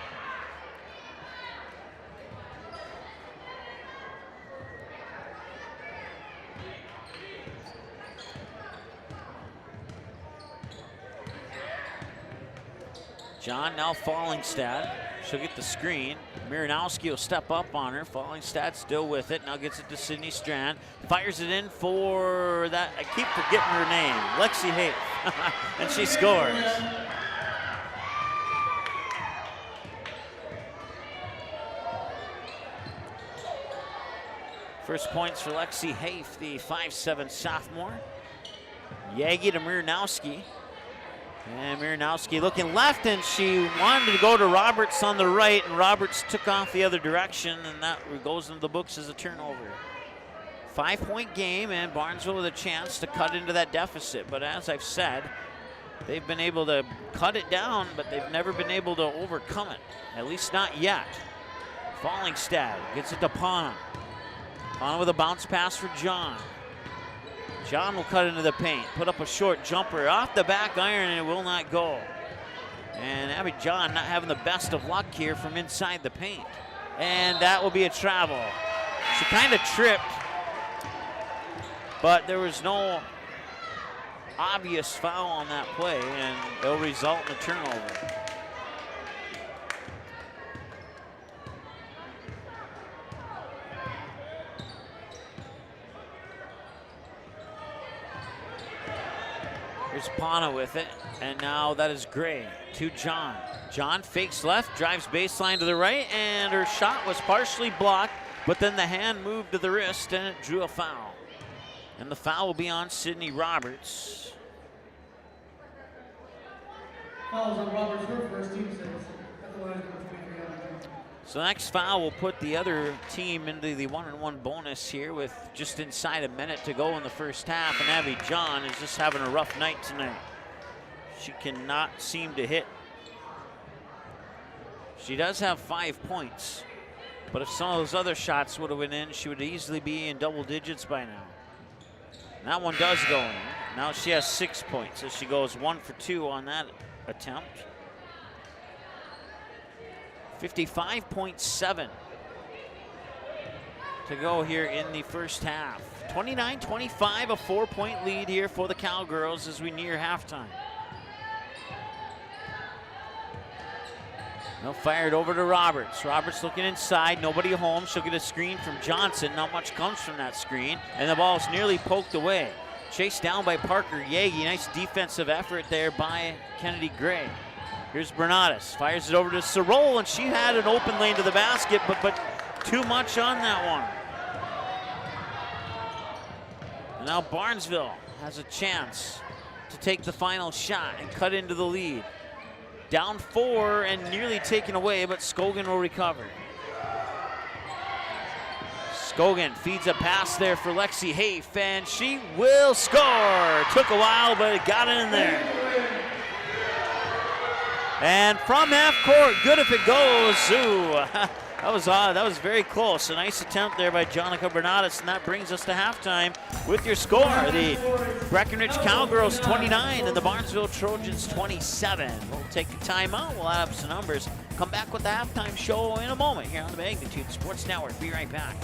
John now Fallingstad. She'll get the screen. Miranowski will step up on her. Fallingstad still with it. Now gets it to Sydney Strand. Fires it in for that. I keep forgetting her name. Lexi Hayes. And she scores. First points for Lexi Hafe, the 5'7" sophomore. Yagi to Miranowski. And Miranowski looking left, and she wanted to go to Roberts on the right, and Roberts took off the other direction, and that goes into the books as a turnover. 5-point game, and Barnesville with a chance to cut into that deficit. But as I've said, they've been able to cut it down, but they've never been able to overcome it, at least not yet. Fallingstad gets it to Pana. Pana with a bounce pass for John. John will cut into the paint, put up a short jumper off the back iron, and it will not go. And Abby John not having the best of luck here from inside the paint. And that will be a travel. She kind of tripped, but there was no obvious foul on that play, and it'll result in a turnover. Here's Pana with it, and now that is Gray to John. John fakes left, drives baseline to the right, and her shot was partially blocked, but then the hand moved to the wrist, and it drew a foul. And the foul will be on Sydney Roberts. Fouls on Roberts, her first, team 6. At the line, number 23 on. So the next foul will put the other team into the 1-on-1 bonus here with just inside a minute to go in the first half, and Abby John is just having a rough night tonight. She cannot seem to hit. She does have 5 points, but if some of those other shots would have went in, she would easily be in double digits by now. And that one does go in. Now she has 6 points as she goes 1 for 2 on that attempt. 55.7 to go here in the first half. 29-25, a 4-point lead here for the Cowgirls as we near halftime. Now fired over to Roberts. Roberts looking inside, nobody home. She'll get a screen from Johnson. Not much comes from that screen, and the ball's nearly poked away. Chased down by Parker Yagi. Nice defensive effort there by Kennedy Gray. Here's Bernadas, fires it over to Sorol, and she had an open lane to the basket, but too much on that one. And now Barnesville has a chance to take the final shot and cut into the lead. Down 4 and nearly taken away, but Scogan will recover. Scogan feeds a pass there for Lexi Hafe, and she will score. Took a while, but it got in there. And from half court, good if it goes. Ooh, that was odd. That was very close. A nice attempt there by Jonica Bernadas, and that brings us to halftime with your score. The Breckenridge Cowgirls 29 and the Barnesville Trojans 27. We'll take a timeout. We'll add up some numbers. Come back with the halftime show in a moment here on the Magnitude Sports Network. Be right back.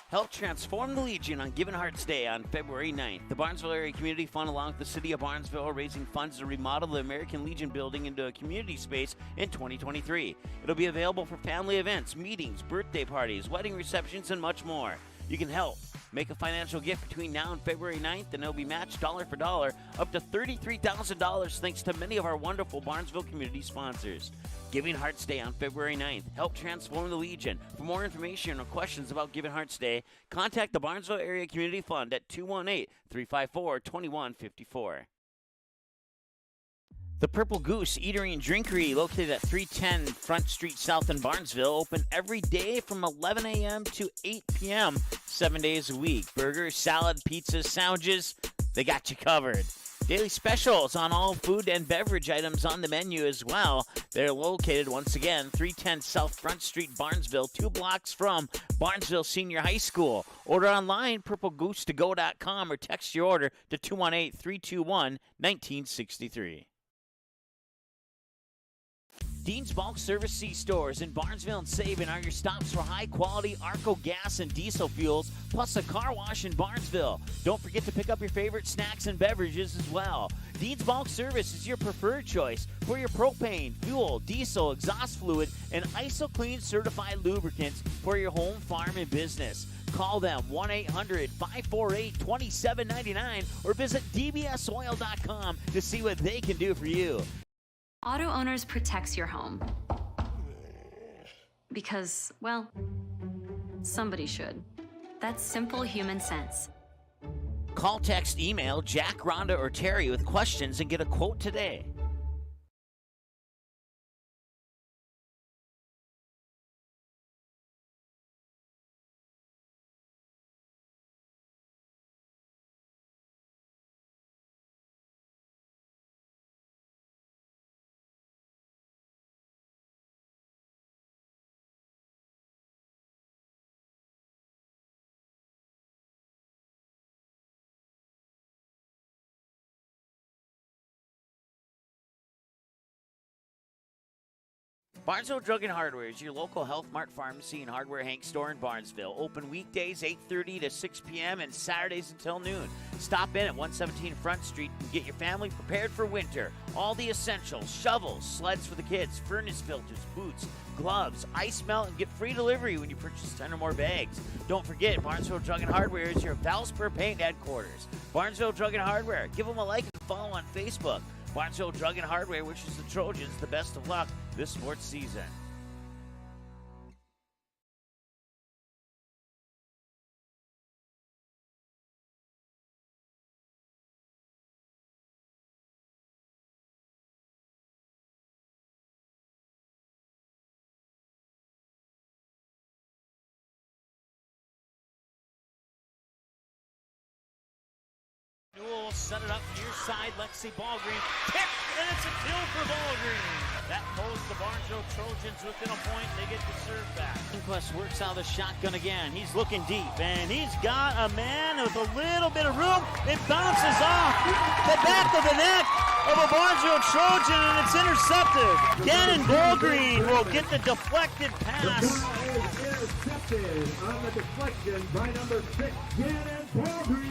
Help transform the Legion on Given Hearts Day on February 9th. The Barnesville Area Community Fund, along with the City of Barnesville, are raising funds to remodel the American Legion building into a community space in 2023. It'll be available for family events, meetings, birthday parties, wedding receptions, and much more. You can help. Make a financial gift between now and February 9th, and it'll be matched dollar for dollar up to $33,000 thanks to many of our wonderful Barnesville community sponsors. Giving Hearts Day on February 9th. Help transform the Legion. For more information or questions about Giving Hearts Day, contact the Barnesville Area Community Fund at 218-354-2154. The Purple Goose Eatery and Drinkery, located at 310 Front Street South in Barnesville, open every day from 11 a.m. to 8 p.m., 7 days a week. Burgers, salad, pizzas, sandwiches, they got you covered. Daily specials on all food and beverage items on the menu as well. They're located, once again, 310 South Front Street, Barnesville, 2 blocks from Barnesville Senior High School. Order online, purplegoose2go.com, or text your order to 218-321-1963. Dean's Bulk Service C-Stores in Barnesville and Sabin are your stops for high-quality Arco gas and diesel fuels, plus a car wash in Barnesville. Don't forget to pick up your favorite snacks and beverages as well. Dean's Bulk Service is your preferred choice for your propane, fuel, diesel, exhaust fluid, and ISO-Clean certified lubricants for your home, farm, and business. Call them 1-800-548-2799 or visit dbsoil.com to see what they can do for you. Auto Owners protects your home. Because, well, somebody should. That's simple human sense. Call, text, email Jack, Rhonda, or Terry with questions and get a quote today. Barnesville Drug and Hardware is your local Health Mart pharmacy and hardware Hank store in Barnesville. Open weekdays 8:30 to 6 p.m. and Saturdays until noon. Stop in at 117 Front Street and get your family prepared for winter. All the essentials, shovels, sleds for the kids, furnace filters, boots, gloves, ice melt, and get free delivery when you purchase 10 or more bags. Don't forget, Barnesville Drug and Hardware is your Valspar Paint headquarters. Barnesville Drug and Hardware. Give them a like and follow on Facebook. Barnesville Drug and Hardware wishes the Trojans the best of luck this sports season. Newell will set it up near side. Lexi Ballgreen picked, and it's a kill for Ballgreen. That pulls the Barnesville Trojans within a point. They get the serve back. Inquest works out of the shotgun again. He's looking deep, and he's got a man with a little bit of room. It bounces off the back of the neck of a Barnesville Trojan, and it's intercepted. Gannon Ballgreen will get the deflected pass. Intercepted on the deflection by number 6, Gannon Ballgreen.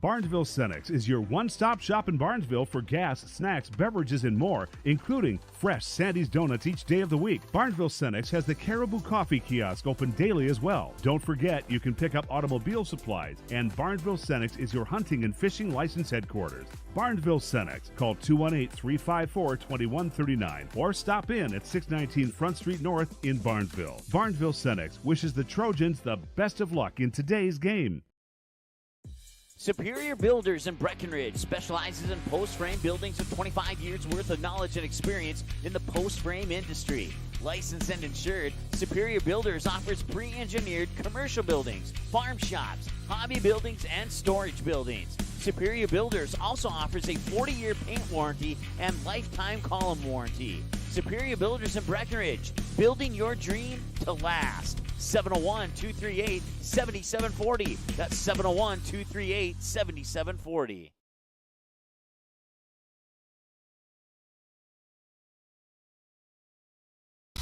Barnesville Cenex is your one-stop shop in Barnesville for gas, snacks, beverages, and more, including fresh Sandy's Donuts each day of the week. Barnesville Cenex has the Caribou Coffee Kiosk open daily as well. Don't forget, you can pick up automobile supplies, and Barnesville Cenex is your hunting and fishing license headquarters. Barnesville Cenex. Call 218-354-2139 or stop in at 619 Front Street North in Barnesville. Barnesville Cenex wishes the Trojans the best of luck in today's game. Superior Builders in Breckenridge specializes in post-frame buildings with 25 years worth of knowledge and experience in the post-frame industry. Licensed and insured, Superior Builders offers pre-engineered commercial buildings, farm shops, hobby buildings, and storage buildings. Superior Builders also offers a 40-year paint warranty and lifetime column warranty. Superior Builders in Breckenridge, building your dream to last. 701-238-7740. That's 701-238-7740.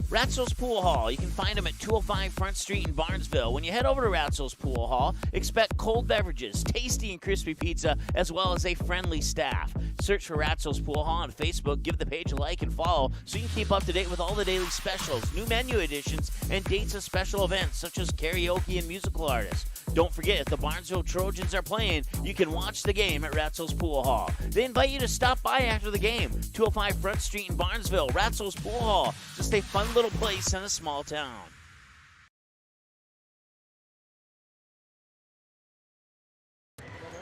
Ratzel's Pool Hall. You can find them at 205 Front Street in Barnesville. When you head over to Ratzel's Pool Hall, expect cold beverages, tasty and crispy pizza, as well as a friendly staff. Search for Ratzel's Pool Hall on Facebook. Give the page a like and follow so you can keep up to date with all the daily specials, new menu additions, and dates of special events such as karaoke and musical artists. Don't forget, if the Barnesville Trojans are playing, you can watch the game at Ratzel's Pool Hall. They invite you to stop by after the game. 205 Front Street in Barnesville, Ratzel's Pool Hall. Just a fun little place in a small town.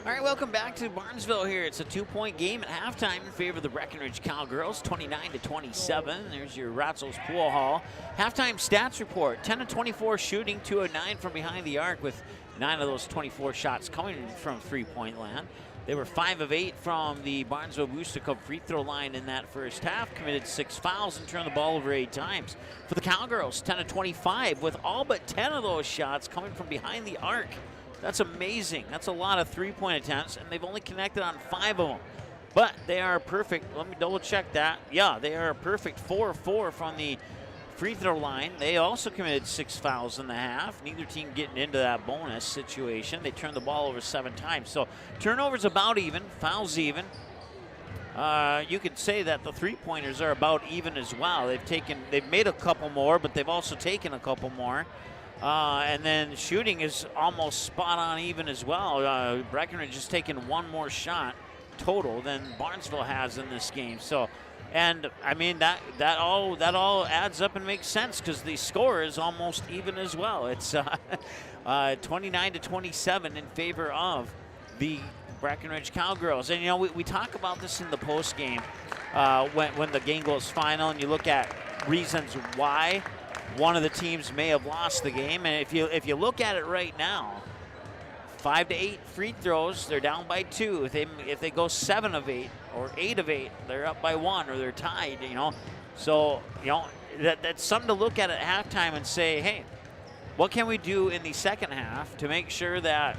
All right, welcome back to Barnesville here. It's a 2-point game at halftime in favor of the Breckenridge Cowgirls, 29-27. There's your Ratzel's Pool Hall. Halftime stats report, 10 of 24 shooting, 2 of 9 from behind the arc, with 9 of those 24 shots coming from three-point land. They were 5 of 8 from the Barnesville Booster Club free throw line in that first half, committed 6 fouls and turned the ball over 8 times. For the Cowgirls, 10 of 25, with all but 10 of those shots coming from behind the arc. That's amazing. That's a lot of three-point attempts, and they've only connected on 5 of them. But they are perfect. Let me double-check that. Yeah, they are a perfect 4 of 4 from the free throw line. They also committed 6 fouls in the half. Neither team getting into that bonus situation. They turned the ball over 7 times. So turnovers about even, fouls even. You could say that the three-pointers are about even as well. They've made a couple more, but they've also taken a couple more. And then shooting is almost spot on even as well. Breckenridge has taken 1 more shot total than Barnesville has in this game. So, and I mean that all adds up and makes sense because the score is almost even as well. It's 29-27 in favor of the Breckenridge Cowgirls. And you know, we talk about this in the post game when the game goes final, and you look at reasons why one of the teams may have lost the game. And if you look at it right now, 5 to 8 free throws, they're down by 2. If they go 7 of 8 or 8 of 8, they're up by 1 or they're tied. You know, so you know that's something to look at halftime and say, hey, what can we do in the second half to make sure that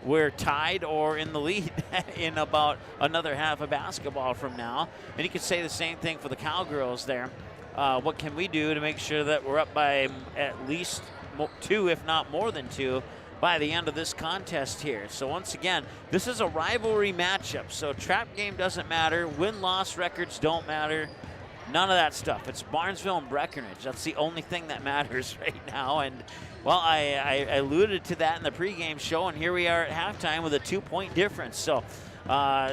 we're tied or in the lead in about another half of basketball from now. And you could say the same thing for the Cowgirls there. What can we do to make sure that we're up by at least 2, if not more than 2, by the end of this contest here? So once again, this is a rivalry matchup. So trap game doesn't matter. Win-loss records don't matter. None of that stuff. It's Barnesville and Breckenridge. That's the only thing that matters right now. And, well, I alluded to that in the pregame show, and here we are at halftime with a 2-point difference. So,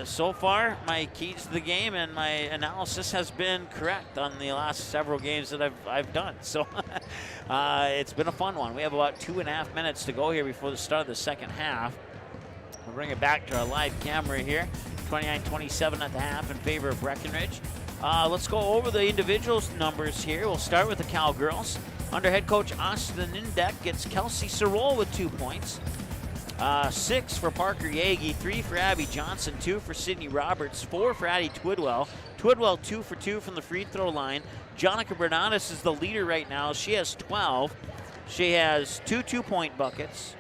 so far, my keys to the game and my analysis has been correct on the last several games that I've done. So, it's been a fun one. We have about 2.5 minutes to go here before the start of the second half. We'll bring it back to our live camera here. 29-27 at the half in favor of Breckenridge. Let's go over the individuals numbers here. We'll start with the Cowgirls. Under head coach Austin Indek gets Kelsey Sorrell with 2 points. 6 for Parker Yagi, 3 for Abby Johnson, 2 for Sydney Roberts, 4 for Addie Twidwell. Twidwell 2 for 2 from the free throw line. Jonica Bernardis is the leader right now. She has 12. She has 2 2-point buckets,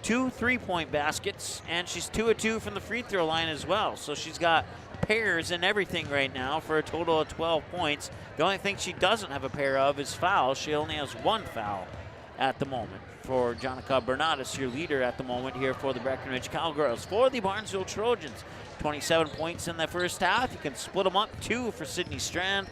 2 3-point baskets, and she's 2 of 2 from the free throw line as well. So she's got pairs and everything right now for a total of 12 points. The only thing she doesn't have a pair of is fouls. She only has 1 foul at the moment for Jonica Bernardis, your leader at the moment here for the Breckenridge Cowgirls. For the Barnesville Trojans, 27 points in the first half. You can split them up. 2 for Sydney Strand,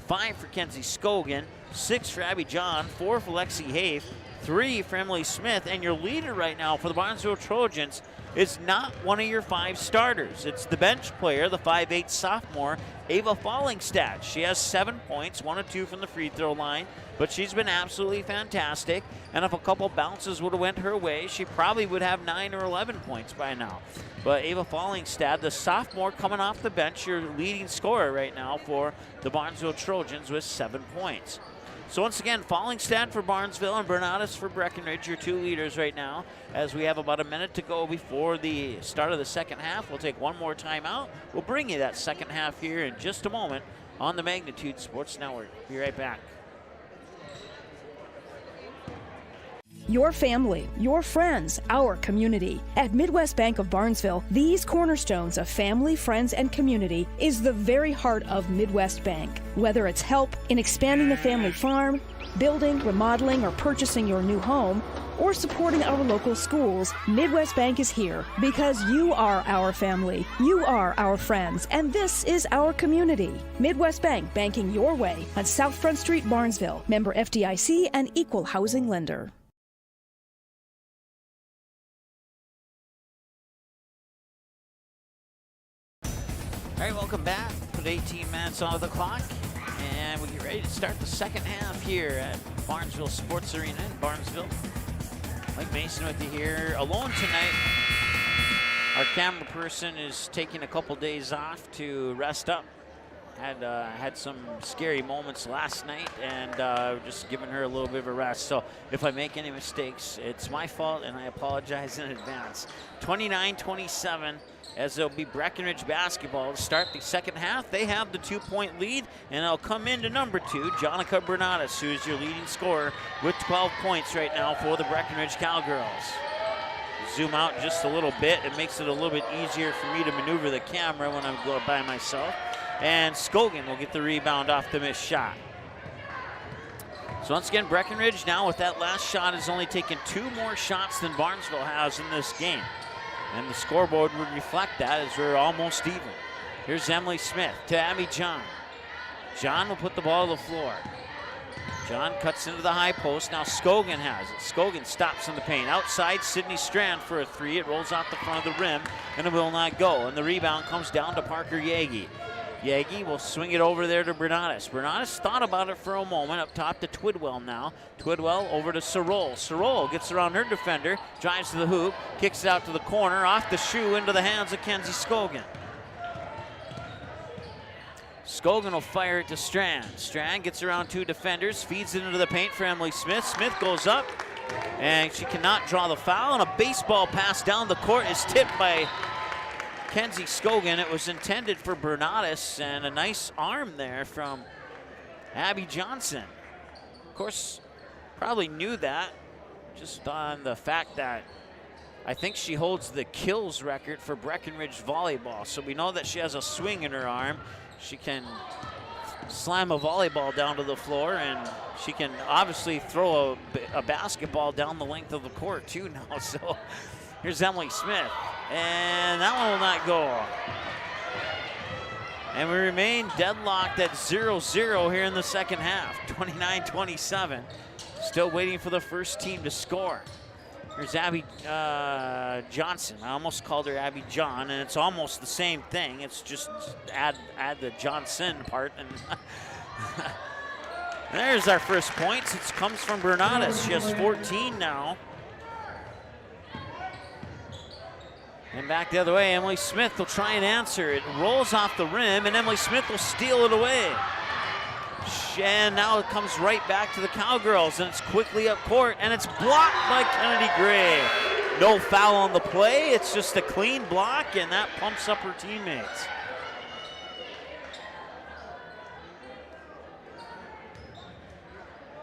5 for Kenzie Scogan, 6 for Abby John, 4 for Lexi Hafe, 3 for Emily Smith, and your leader right now for the Barnesville Trojans is not one of your 5 starters. It's the bench player, the 5'8" sophomore, Ava Fallingstad. She has 7 points, 1 of 2 from the free throw line, but she's been absolutely fantastic. And if a couple bounces would have went her way, she probably would have 9 or 11 points by now. But Ava Fallingstad, the sophomore coming off the bench, your leading scorer right now for the Barnesville Trojans with 7 points. So once again, Fallingstad for Barnesville and Bernardis for Breckenridge, your 2 leaders right now. As we have about a minute to go before the start of the second half, we'll take one more timeout. We'll bring you that second half here in just a moment on the Magnitude Sports Network. Be right back. Your family, your friends, our community. At Midwest Bank of Barnesville, these cornerstones of family, friends, and community is the very heart of Midwest Bank. Whether it's help in expanding the family farm, building, remodeling, or purchasing your new home, or supporting our local schools, Midwest Bank is here because you are our family, you are our friends, and this is our community. Midwest Bank, banking your way on South Front Street, Barnesville. Member FDIC and equal housing lender. All right, welcome back. Put 18 minutes on the clock, and we get ready to start the second half here at Barnesville Sports Arena in Barnesville. Mike Mason with you here alone tonight. Our camera person is taking a couple days off to rest up. Had some scary moments last night, and just giving her a little bit of a rest. So if I make any mistakes, it's my fault, and I apologize in advance. 29-27. As it'll be Breckenridge basketball to start the second half. They have the 2-point lead, and they'll come into number 2, Jonica Bernardis, who's your leading scorer with 12 points right now for the Breckenridge Cowgirls. Zoom out just a little bit. It makes it a little bit easier for me to maneuver the camera when I'm going by myself. And Scogan will get the rebound off the missed shot. So once again, Breckenridge now with that last shot has only taken 2 more shots than Barnesville has in this game. And the scoreboard would reflect that as we're almost even. Here's Emily Smith to Abby John. John will put the ball to the floor. John cuts into the high post. Now Scogan has it. Scogan stops in the paint. Outside, Sydney Strand for a 3. It rolls out the front of the rim, and it will not go. And the rebound comes down to Parker Yagi. Yagi will swing it over there to Bernardis. Bernardis thought about it for a moment. Up top to Twidwell now. Twidwell over to Sorrell. Sorrell gets around her defender, drives to the hoop, kicks it out to the corner, off the shoe into the hands of Kenzie Scogan. Scogan will fire it to Strand. Strand gets around 2 defenders, feeds it into the paint for Emily Smith. Smith goes up, and she cannot draw the foul, and a baseball pass down the court is tipped by Kenzie Scogan. It was intended for Bernardis, and a nice arm there from Abby Johnson. Of course, probably knew that just on the fact that I think she holds the kills record for Breckenridge volleyball. So we know that she has a swing in her arm. She can slam a volleyball down to the floor, and she can obviously throw a basketball down the length of the court too now. So here's Emily Smith, and that one will not go. And we remain deadlocked at 0-0 here in the second half, 29-27. Still waiting for the first team to score. Here's Abby Johnson. I almost called her Abby John, and it's almost the same thing. It's just add the Johnson part. And there's our first points. It comes from Bernadas. She has 14 now. And back the other way, Emily Smith will try and answer. It rolls off the rim, and Emily Smith will steal it away. And now it comes right back to the Cowgirls, and it's quickly up court, and it's blocked by Kennedy Gray. No foul on the play. It's just a clean block, and that pumps up her teammates.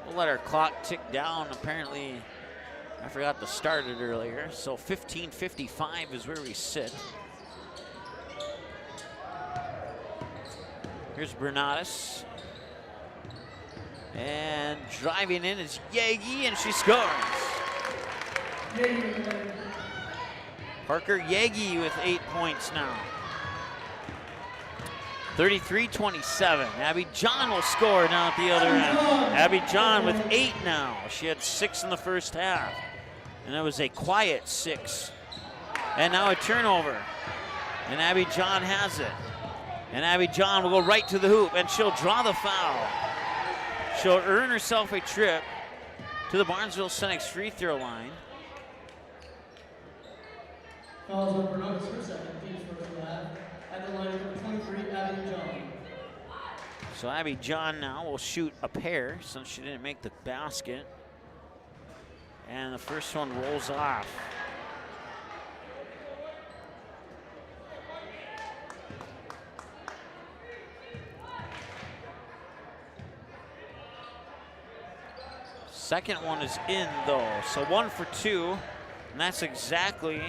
We'll let our clock tick down. Apparently, I forgot to start it earlier. So 15:55 is where we sit. Here's Bernadas. And driving in is Yagi, and she scores. Parker Yagi with 8 points now. 33-27. Abby John will score now at the other end. Abby John with 8 now. She had 6 in the first half. And it was a quiet 6. And now a turnover. And Abby John has it. And Abby John will go right to the hoop, and she'll draw the foul. She'll earn herself a trip to the Barnesville Senex free throw line. Fouls on Bernadas for second, team's first half. At the line number 23, Abby John. So Abby John now will shoot a pair since she didn't make the basket. And the first one rolls off. Second one is in though, so 1 for 2, and that's exactly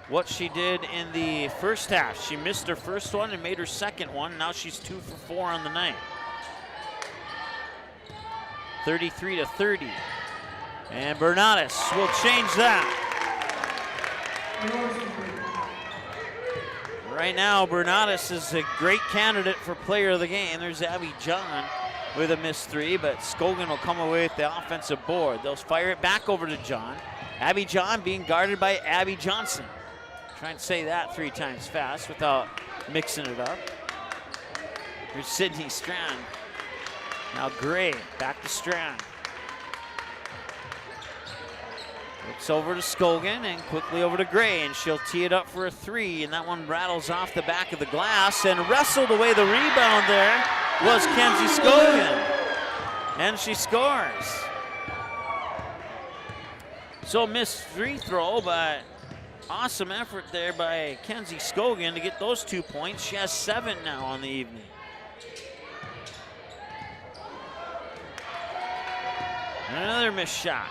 what she did in the first half. She missed her first one and made her second one. Now she's 2 for 4 on the night. 33-30, and Bernadas will change that. Right now, Bernadas is a great candidate for player of the game. There's Abby John with a missed 3, but Scogan will come away with the offensive board. They'll fire it back over to John. Abby John being guarded by Abby Johnson. Try and say that 3 times fast without mixing it up. Here's Sydney Strand. Now Gray, back to Strand. Looks over to Scogan and quickly over to Gray, and she'll tee it up for a 3, and that one rattles off the back of the glass and wrestled away the rebound there. Was Kenzie Scogan, and she scores. So missed free throw, but awesome effort there by Kenzie Scogan to get those 2 points. She has 7 now on the evening. And another missed shot.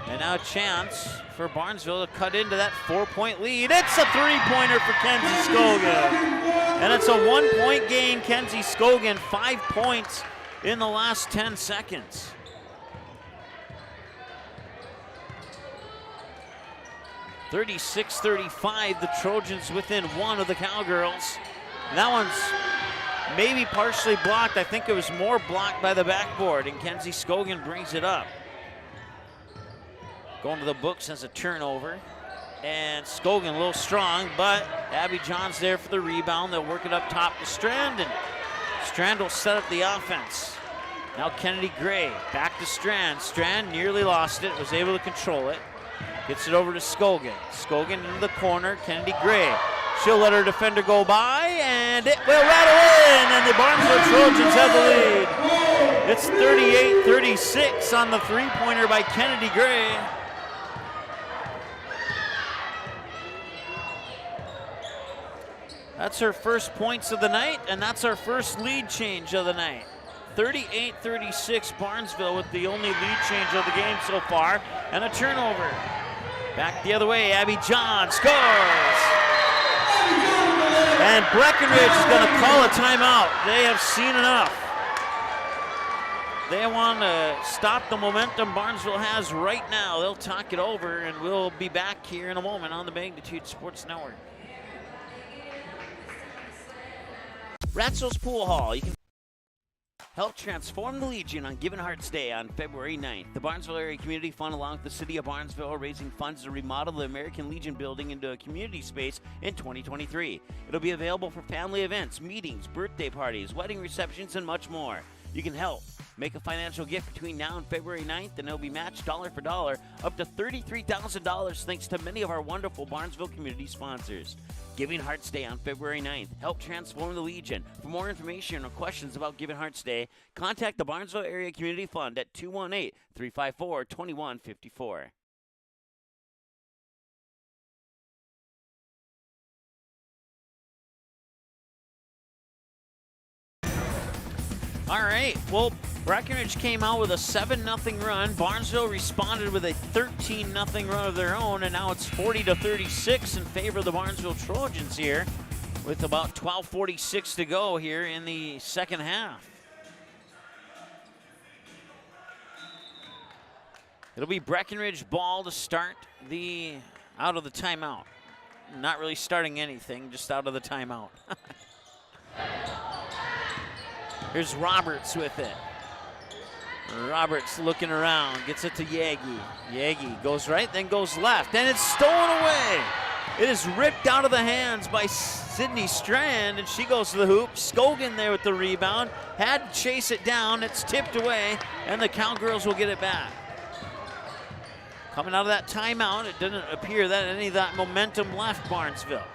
And now a chance for Barnesville to cut into that 4-point lead. It's a 3-pointer for Kenzie Scogan. And it's a 1-point gain. Kenzie Scogan, 5 points in the last 10 seconds. (36-35), the Trojans within 1 of the Cowgirls. And that one's maybe partially blocked. I think it was more blocked by the backboard, and Kenzie Scogan brings it up. Going to the books as a turnover. And Scogan a little strong, but Abby John's there for the rebound. They'll work it up top to Strand, and Strand will set up the offense. Now Kennedy Gray, back to Strand. Strand nearly lost it, was able to control it. Gets it over to Scogan. Scogan into the corner, Kennedy Gray. She'll let her defender go by, and it will rattle in, and the Barnesville Trojans have the lead. It's 38-36 on the 3-pointer by Kennedy Gray. That's her first points of the night, and that's our first lead change of the night. 38-36 Barnesville with the only lead change of the game so far, and a turnover. Back the other way, Abby John scores! And Breckenridge is going to call a timeout. They have seen enough. They want to stop the momentum Barnesville has right now. They'll talk it over, and we'll be back here in a moment on the Magnitude Sports Network. Ratzel's Pool Hall. You can help transform the Legion on Given Hearts Day on February 9th. The Barnesville Area Community Fund, along with the City of Barnesville, are raising funds to remodel the American Legion building into a community space in 2023. It'll be available for family events, meetings, birthday parties, wedding receptions, and much more. You can help. Make a financial gift between now and February 9th, and it'll be matched dollar for dollar up to $33,000 thanks to many of our wonderful Barnesville community sponsors. Giving Hearts Day on February 9th. Help transform the Legion. For more information or questions about Giving Hearts Day, contact the Barnesville Area Community Fund at 218-354-2154. All right, well, Breckenridge came out with a 7-0 run. Barnesville responded with a 13-0 run of their own, and now it's 40-36 in favor of the Barnesville Trojans here with about 12:46 to go here in the second half. It'll be Breckenridge ball to start out of the timeout. Not really starting anything, just out of the timeout. Here's Roberts with it. Roberts looking around, gets it to Yagi. Yagi goes right, then goes left, and it's stolen away. It is ripped out of the hands by Sydney Strand, and she goes to the hoop. Scogan there with the rebound. Had to chase it down. It's tipped away, and the Cowgirls will get it back. Coming out of that timeout, it didn't appear that any of that momentum left Barnesville.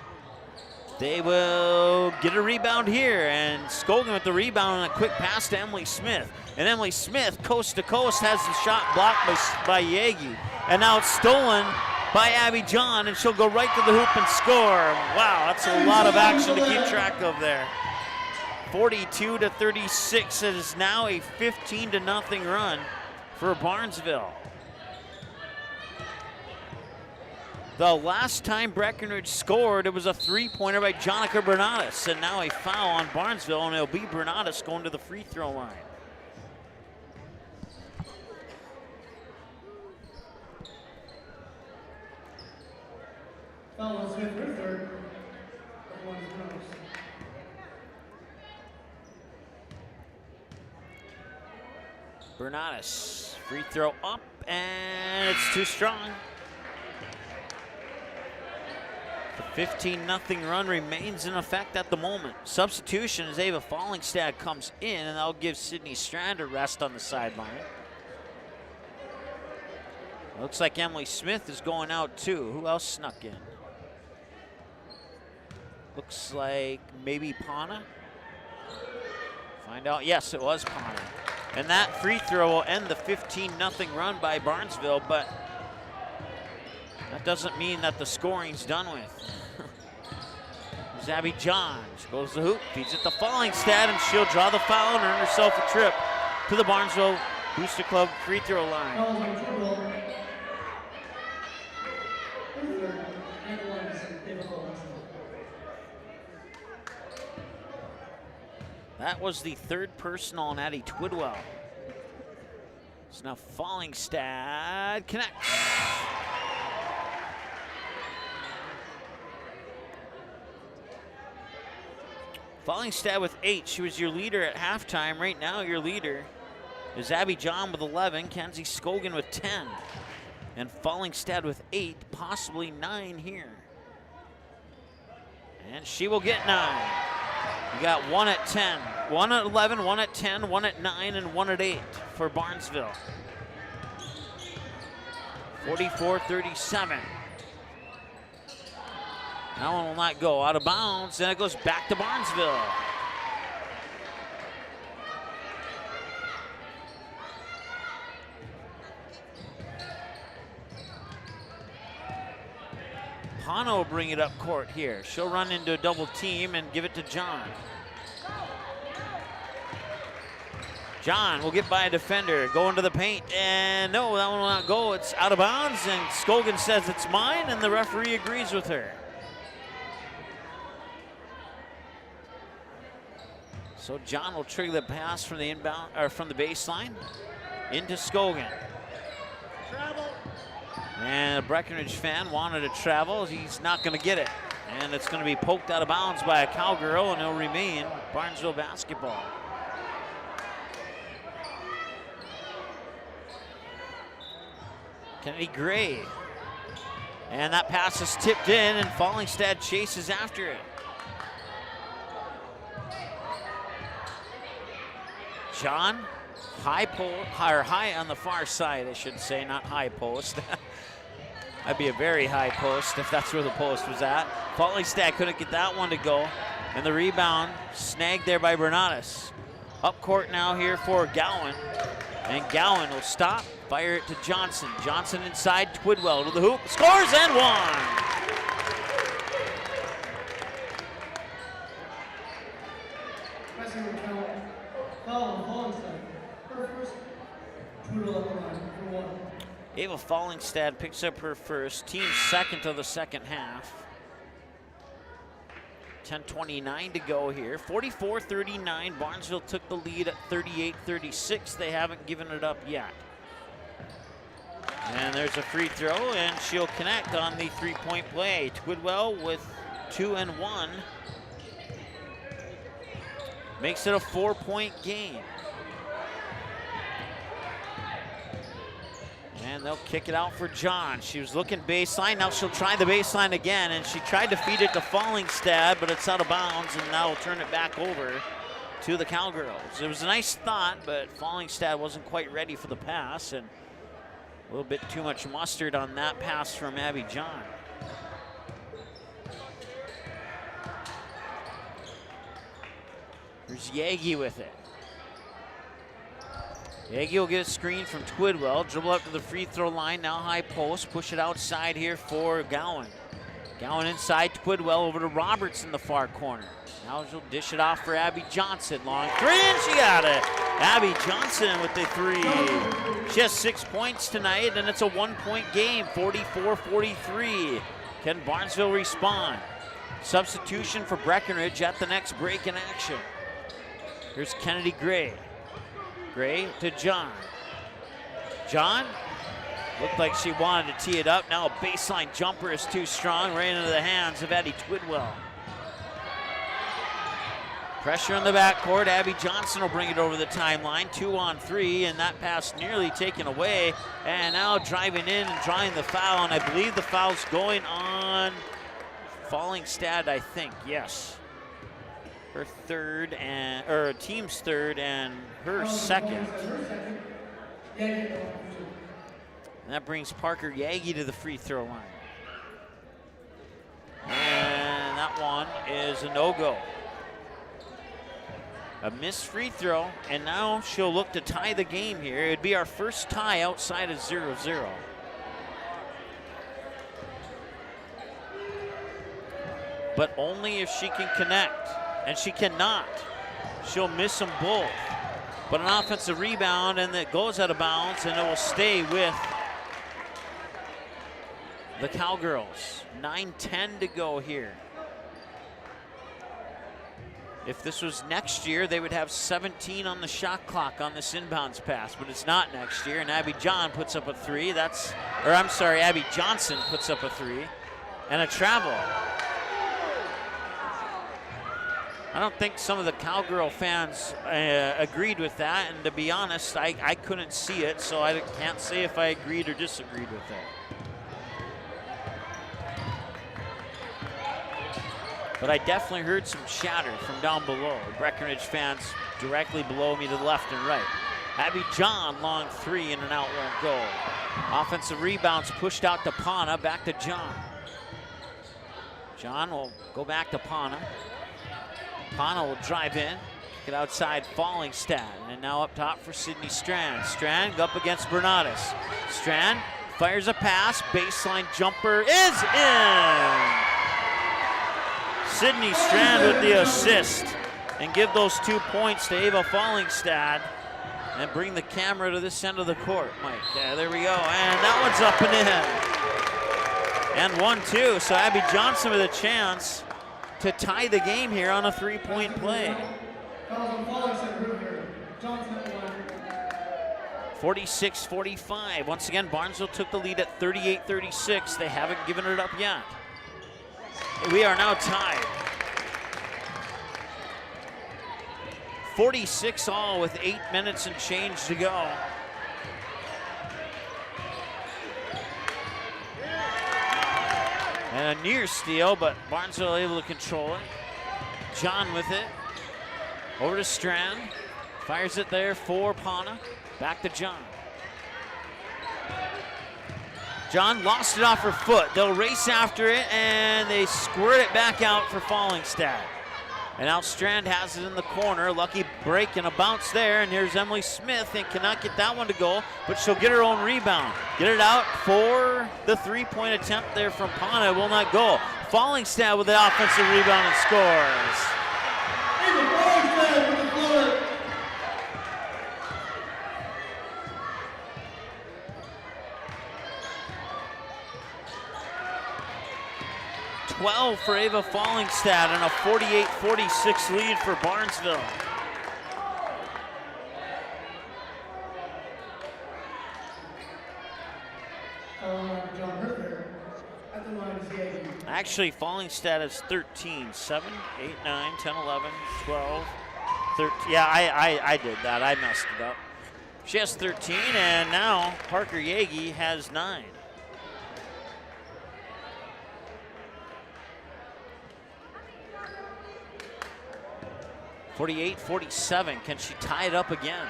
They will get a rebound here, and Scogan with the rebound and a quick pass to Emily Smith. And Emily Smith, coast to coast, has the shot blocked by Yagi. And now it's stolen by Abby John, and she'll go right to the hoop and score. Wow, that's a lot of action to keep track of there. 42-36. It is now a 15-0 run for Barnesville. The last time Breckenridge scored, it was a three-pointer by Jonica Bernadas, and now a foul on Barnesville, and it'll be Bernadas going to the free throw line. Foul on Smith for third. Bernadas, free throw up, and it's too strong. The 15-0 run remains in effect at the moment. Substitution as Ava Fallingstad comes in, and that'll give Sydney Strand a rest on the sideline. Looks like Emily Smith is going out too. Who else snuck in? Looks like maybe Pana. Find out. Yes, it was Pana. And that free throw will end the 15-0 run by Barnesville, but that doesn't mean that the scoring's done with. There's Abby John. She goes to the hoop, feeds it to Fallingstad, and she'll draw the foul and earn herself a trip to the Barnesville Booster Club free throw line. That was the third personal on Addie Twidwell. So now Fallingstad connects. Fallingstad with 8. She was your leader at halftime. Right now, your leader is Abby John with 11, Kenzie Scogan with 10, and Fallingstad with 8, possibly 9 here. And she will get 9. You got 1 at 10, 1 at 11, 1 at 10, 1 at 9, and 1 at 8 for Barnesville. 44-37. That one will not go. Out of bounds, and it goes back to Barnesville. Hana will bring it up court here. She'll run into a double team and give it to John. John will get by a defender, go into the paint, and no, that one will not go. It's out of bounds, and Scogan says it's mine, and the referee agrees with her. So John will trigger the pass from the inbound or from the baseline into Scogan. Travel. And a Breckenridge fan wanted to travel. He's not going to get it. And it's going to be poked out of bounds by a Cowgirl, and it'll remain Barnesville basketball. Kennedy Gray. And that pass is tipped in, and Fallingstad chases after it. John, high on the far side, I should say, not high post. That'd be a very high post if that's where the post was at. Fallingstad couldn't get that one to go. And the rebound snagged there by Bernatus. Up court now here for Gowan. And Gowan will stop, fire it to Johnson. Johnson inside, Twidwell to the hoop, scores and one. Pressing will count. Foul on Fallingstad. Her first. Twidwell up the line for one. Ava Fallingstad picks up her first, team second of the second half. 10:29 to go here. 44-39. Barnesville took the lead at 38-36. They haven't given it up yet. And there's a free throw, and she'll connect on the three-point play. Twidwell with 2 and 1. Makes it a 4-point game. And they'll kick it out for John. She was looking baseline. Now she'll try the baseline again, and she tried to feed it to Fallingstad, but it's out of bounds, and now will turn it back over to the Cowgirls. It was a nice thought, but Fallingstad wasn't quite ready for the pass, and a little bit too much mustard on that pass from Abby John. Here's Yagi with it. Yagi will get a screen from Twidwell, dribble up to the free throw line, now high post, push it outside here for Gowan. Gowan inside, Twidwell over to Roberts in the far corner. Now she'll dish it off for Abby Johnson, long three, and she got it. Abby Johnson with the three. She has 6 points tonight, and it's a 1-point game, 44-43. Can Barnesville respond? Substitution for Breckenridge at the next break in action. Here's Kennedy Gray. Gray to John. John looked like she wanted to tee it up. Now a baseline jumper is too strong, right into the hands of Addie Twidwell. Pressure in the backcourt. Abby Johnson will bring it over the timeline. 2 on 3, and that pass nearly taken away. And now driving in and drawing the foul, and I believe the foul's going on Fallingstad, I think, yes. Her third, and or team's third, and her second. And that brings Parker Yagi to the free throw line. And that one is a no-go. A missed free throw, and now she'll look to tie the game here. It'd be our first tie outside of 0-0. But only if she can connect. And she cannot. She'll miss them both. But an offensive rebound, and it goes out of bounds, and it will stay with the Cowgirls. 9:10 to go here. If this was next year, they would have 17 on the shot clock on this inbounds pass, but it's not next year, and Abby John puts up a three. Abby Johnson puts up a three, and a travel. I don't think some of the Cowgirl fans agreed with that, and to be honest, I couldn't see it, so I can't say if I agreed or disagreed with that. But I definitely heard some chatter from down below. Breckenridge fans directly below me to the left and right. Abby John, long three, and an out won't go. Offensive rebounds pushed out to Pana, back to John. John will go back to Pana. Pana will drive in, get outside Fallingstad, and now up top for Sydney Strand. Strand up against Bernatus. Strand fires a pass, baseline jumper is in! Sydney Strand with the assist, and give those 2 points to Ava Fallingstad. And bring the camera to this end of the court, Mike. Yeah, there we go. And that one's up and in. And 1-2. So Abby Johnson with a chance to tie the game here on a three-point play. 46-45. Once again, Barnesville took the lead at 38-36. They haven't given it up yet. We are now tied. 46 all with 8 minutes and change to go. And a near steal, but Barnesville able to control it. John with it. Over to Strand. Fires it there for Pana. Back to John. John lost it off her foot. They'll race after it, and they squirt it back out for Fallingstad. And now Strand has it in the corner. Lucky break and a bounce there. And here's Emily Smith and cannot get that one to go, but she'll get her own rebound. Get it out for the three-point attempt there from Pana. Will not go. Fallingstad with the offensive rebound and scores. 12 for Ava Fallingstad and a 48-46 lead for Barnesville. Actually, Fallingstad is 13. 7, 8, 9, 10, 11, 12, 13. Yeah, I did that. I messed it up. She has 13, and now Parker Yagi has 9. (48-47). Can she tie it up again?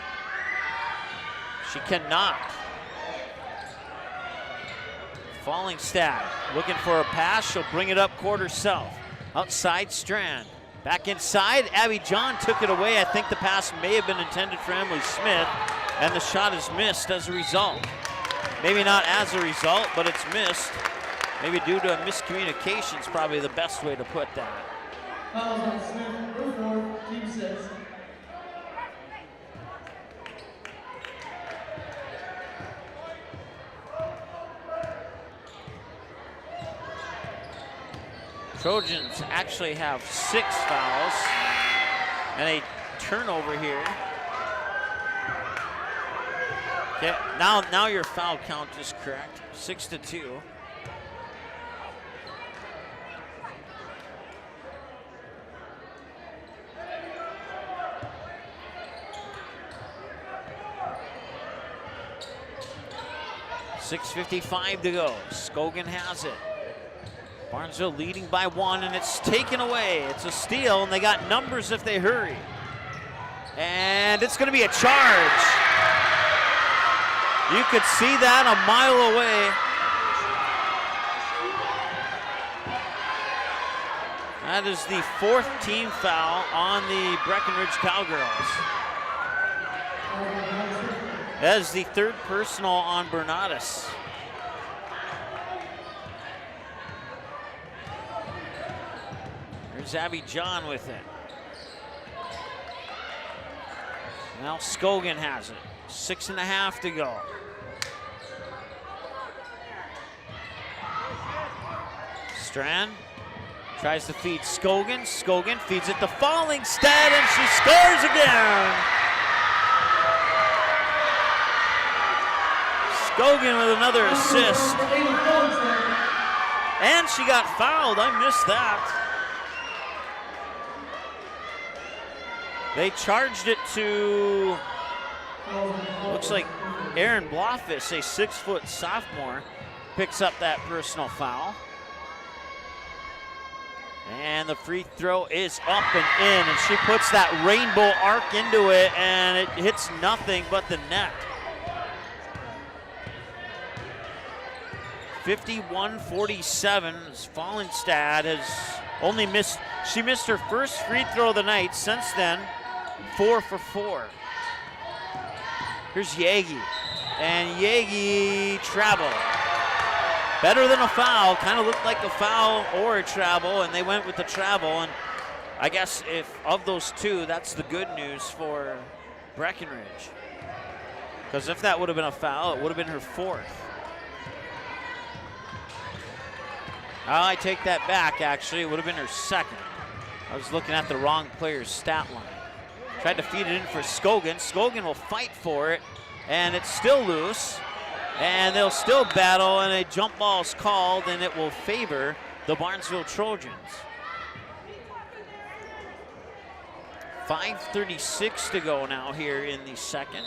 She cannot. Fallingstad looking for a pass. She'll bring it up court herself. Outside Strand. Back inside. Abby John took it away. I think the pass may have been intended for Emily Smith, and the shot is missed as a result. Maybe not as a result, but it's missed. Maybe due to a miscommunication is probably the best way to put that. Fouls on Smith, row 4, team 6. Trojans actually have 6 fouls and a turnover here. Okay, now your foul count is correct. 6-2. .6:55 to go. Scogan has it. Barnesville leading by 1, and it's taken away. It's a steal, and they got numbers if they hurry. And it's going to be a charge. You could see that a mile away. That is the 4th team foul on the Breckenridge Cowgirls. That is the 3rd personal on Bernatus. There's Abby John with it. Now Scogan has it. 6.5 to go. Strand tries to feed Scogan. Scogan feeds it to Fallingstad, and she scores again. Scogan with another assist. And she got fouled. I missed that. They charged it to, looks like Aaron Blofis, a 6-foot sophomore, picks up that personal foul. And the free throw is up and in, and she puts that rainbow arc into it, and it hits nothing but the net. 51-47. Fallingstad has only missed, she missed her first free throw of the night. Since then, 4 for 4. Here's Yagi, and Yagi travel. Better than a foul, kind of looked like a foul or a travel, and they went with the travel. And I guess if of those two, that's the good news for Breckenridge. Because if that would have been a foul, it would have been her 4th. I take that back, actually. It would have been her 2nd. I was looking at the wrong player's stat line. Tried to feed it in for Skogan. Skogan will fight for it, and it's still loose. And they'll still battle, and a jump ball is called, and it will favor the Barnesville Trojans. 5:36 to go now here in the second.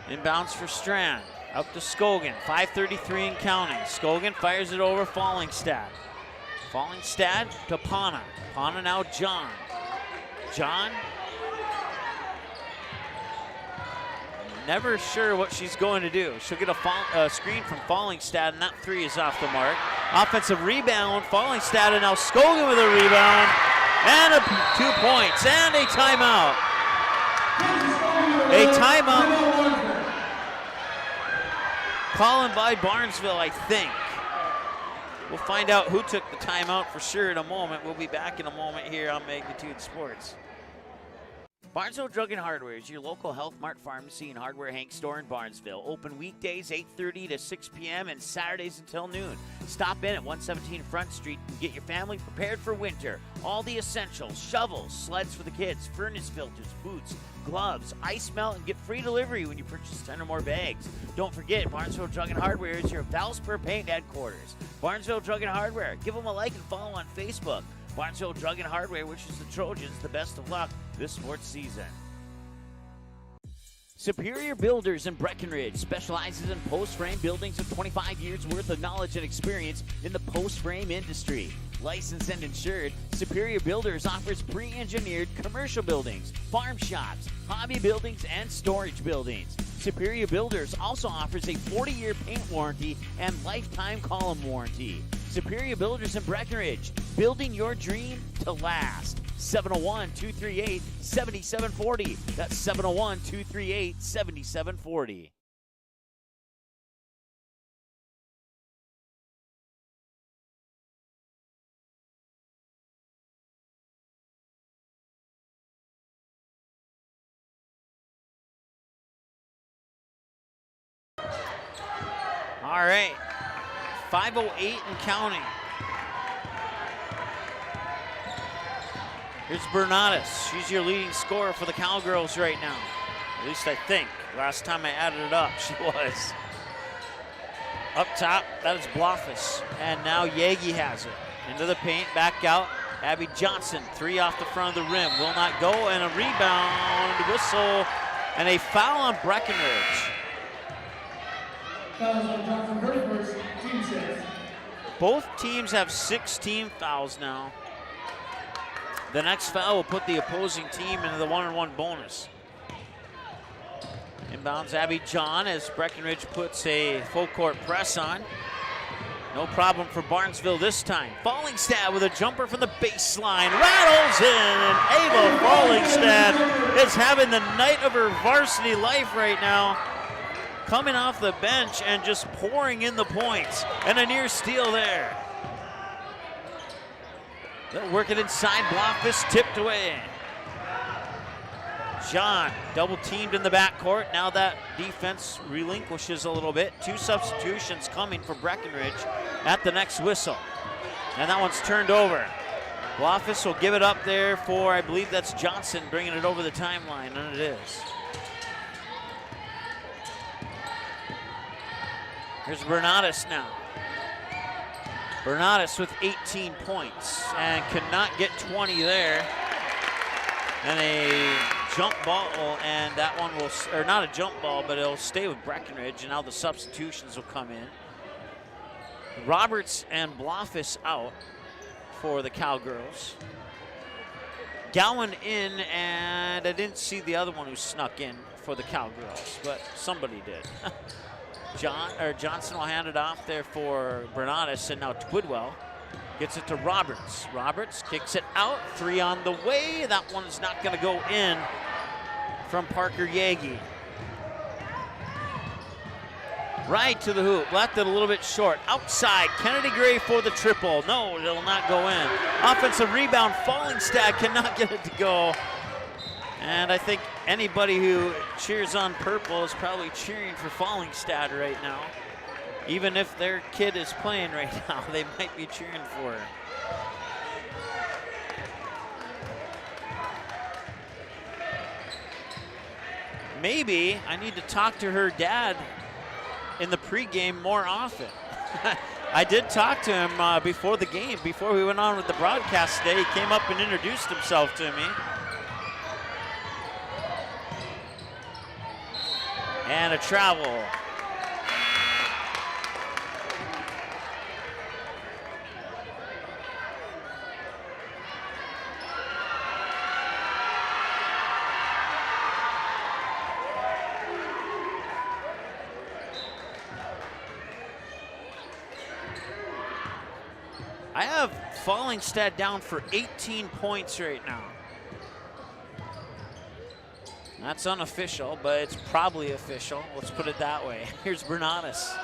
Inbounds for Strand. Up to Skogan. 5:33 and counting. Skogan fires it over Fallingstad. Fallingstad to Pana. Pana now John. John. Never sure what she's going to do. She'll get a screen from Fallingstad, and that 3 is off the mark. Offensive rebound. Fallingstad, and now Skogan with a rebound. And 2 points, and a timeout. A timeout. Calling by Barnesville, I think. We'll find out who took the timeout for sure in a moment. We'll be back in a moment here on Magnitude Sports. Barnesville Drug and Hardware is your local Health Mart pharmacy and hardware Hank store in Barnesville. Open weekdays 8:30 to 6 p.m. and Saturdays until noon. Stop in at 117 Front Street and get your family prepared for winter. All the essentials, shovels, sleds for the kids, furnace filters, boots, gloves, ice melt, and get free delivery when you purchase 10 or more bags. Don't forget, Barnesville Drug and Hardware is your Valspur Paint headquarters. Barnesville Drug and Hardware. Give them a like and follow on Facebook. Barnesville Drug and Hardware wishes the Trojans the best of luck this sports season. Superior Builders in Breckenridge specializes in post-frame buildings with 25 years worth of knowledge and experience in the post-frame industry. Licensed and insured, Superior Builders offers pre-engineered commercial buildings, farm shops, hobby buildings, and storage buildings. Superior Builders also offers a 40-year paint warranty and lifetime column warranty. Superior Builders in Breckenridge, building your dream to last. 701-238-7740. That's 701-238-7740. All right, 5:08 and counting. Here's Bernatus. She's your leading scorer for the Cowgirls right now. At least I think. Last time I added it up, she was. Up top, that is Blofus. And now Yagi has it. Into the paint, back out. Abby Johnson, 3 off the front of the rim. Will not go, and a rebound, whistle, and a foul on Breckenridge. Both teams have 6 team fouls now. The next foul will put the opposing team into the 1-on-1 bonus. Inbounds Abby John as Breckenridge puts a full court press on. No problem for Barnesville this time. Fallingstad with a jumper from the baseline. Rattles in, and Ava Fallingstad is having the night of her varsity life right now. Coming off the bench and just pouring in the points. And a near steal there. They'll work it inside. Blofus tipped away. John double teamed in the backcourt. Now that defense relinquishes a little bit. 2 substitutions coming for Breckenridge at the next whistle. And that one's turned over. Blofus will give it up there for, I believe that's Johnson bringing it over the timeline, and it is. Here's Bernatus now. Bernatus with 18 points and cannot get 20 there. And a jump ball, and that one will, or not a jump ball, but it'll stay with Breckenridge, and now the substitutions will come in. Roberts and Blofus out for the Cowgirls. Gowan in, and I didn't see the other one who snuck in for the Cowgirls, but somebody did. Johnson will hand it off there for Bernatus, and now Twidwell gets it to Roberts. Roberts kicks it out, 3 on the way. That one is not going to go in from Parker Yagi. Right to the hoop, left it a little bit short. Outside, Kennedy Gray for the triple. No, it'll not go in. Offensive rebound, Fallingstad cannot get it to go. And I think anybody who cheers on purple is probably cheering for Fallingstad right now. Even if their kid is playing right now, they might be cheering for her. Maybe I need to talk to her dad in the pregame more often. I did talk to him before the game, before we went on with the broadcast today. He came up and introduced himself to me. And a travel. I have Fallingstad down for 18 points right now. That's unofficial, but it's probably official. Let's put it that way. Here's Bernatis.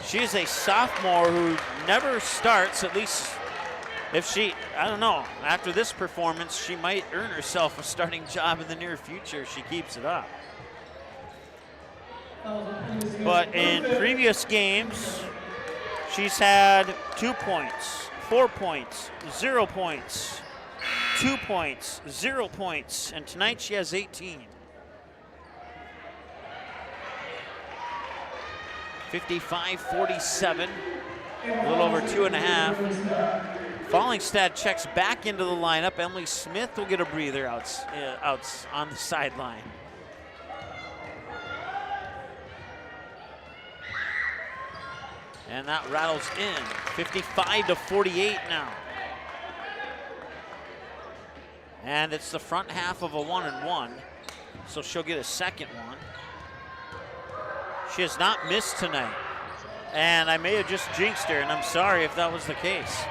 She is a sophomore who never starts, at least if she, I don't know, after this performance, she might earn herself a starting job in the near future if she keeps it up. But in previous games, she's had 2 points, 4 points, 0 points, 2 points, 0 points, and tonight she has 18. 55-47, a little over 2.5. Fallingstad checks back into the lineup. Emily Smith will get a breather out on the sideline. And that rattles in, 55-48 now. And it's the front half of a 1-and-1, so she'll get a second one. She has not missed tonight. And I may have just jinxed her, and I'm sorry if that was the case.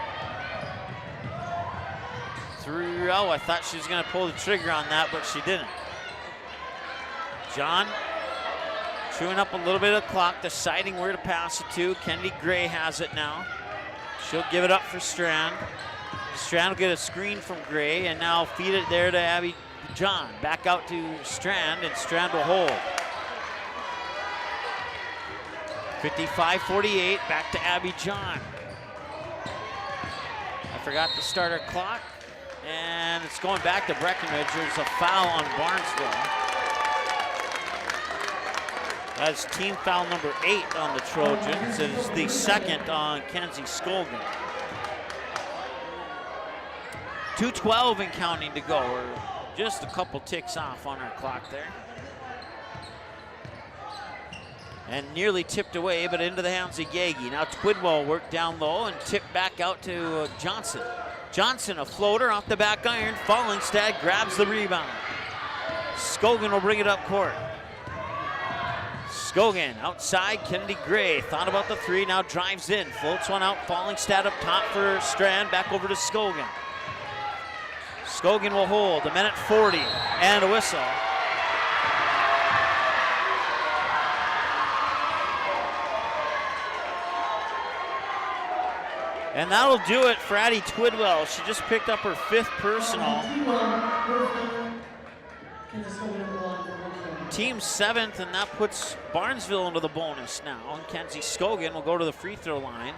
Oh, I thought she was gonna pull the trigger on that, but she didn't. John chewing up a little bit of clock, deciding where to pass it to. Kennedy Gray has it now. She'll give it up for Strand. Strand will get a screen from Gray and now feed it there to Abby John. Back out to Strand, and Strand will hold. 55-48, back to Abby John. I forgot to start our clock, and it's going back to Breckenridge. There's a foul on Barnesville. That's team foul number 8 on the Trojans. It is the second on Kenzie Skolgan. 2:12 and counting to go. We're just a couple ticks off on our clock there. And nearly tipped away, but into the hands of Yagi. Now Twidwell worked down low and tipped back out to Johnson. Johnson, a floater off the back iron. Fallingstad grabs the rebound. Skolgan will bring it up court. Skolgan outside, Kennedy Gray thought about the three, now drives in, floats one out, Fallingstad up top for Strand, back over to Skolgan. Skolgan will hold, a minute 40, and a whistle. And that'll do it for Addie Twidwell. She just picked up her 5th personal. Team 7th, and that puts Barnesville into the bonus now. And Kenzie Skolgan will go to the free throw line.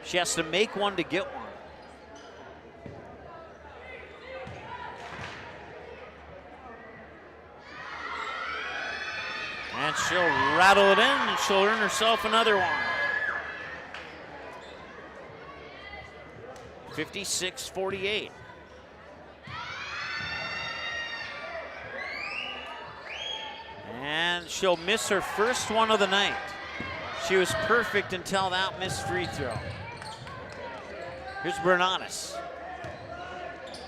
She has to make one to get one. And she'll rattle it in, and she'll earn herself another one. 56-48. And she'll miss her first one of the night. She was perfect until that missed free throw. Here's Bernatis.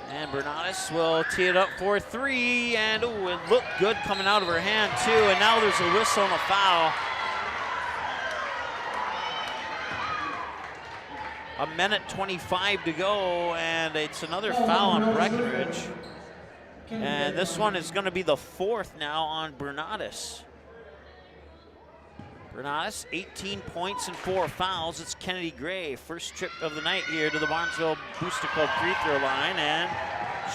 And Bernatis will tee it up for 3, and ooh, it looked good coming out of her hand too, and now there's a whistle and a foul. A minute 25 to go, and it's another foul on Breckenridge. And this one is going to be the 4th now on Bernatis. Bernatis, 18 points and 4 fouls. It's Kennedy Gray, first trip of the night here to the Barnesville Booster Club free throw line, and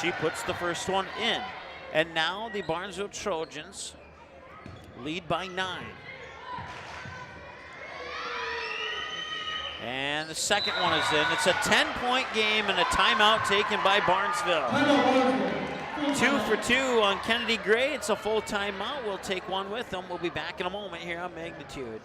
She puts the first one in. And now the Barnesville Trojans lead by 9. And the second one is in. It's a 10-point game and a timeout taken by Barnesville. 2 for 2 on Kennedy Gray. It's a full timeout. We'll take one with them. We'll be back in a moment here on Magnitude.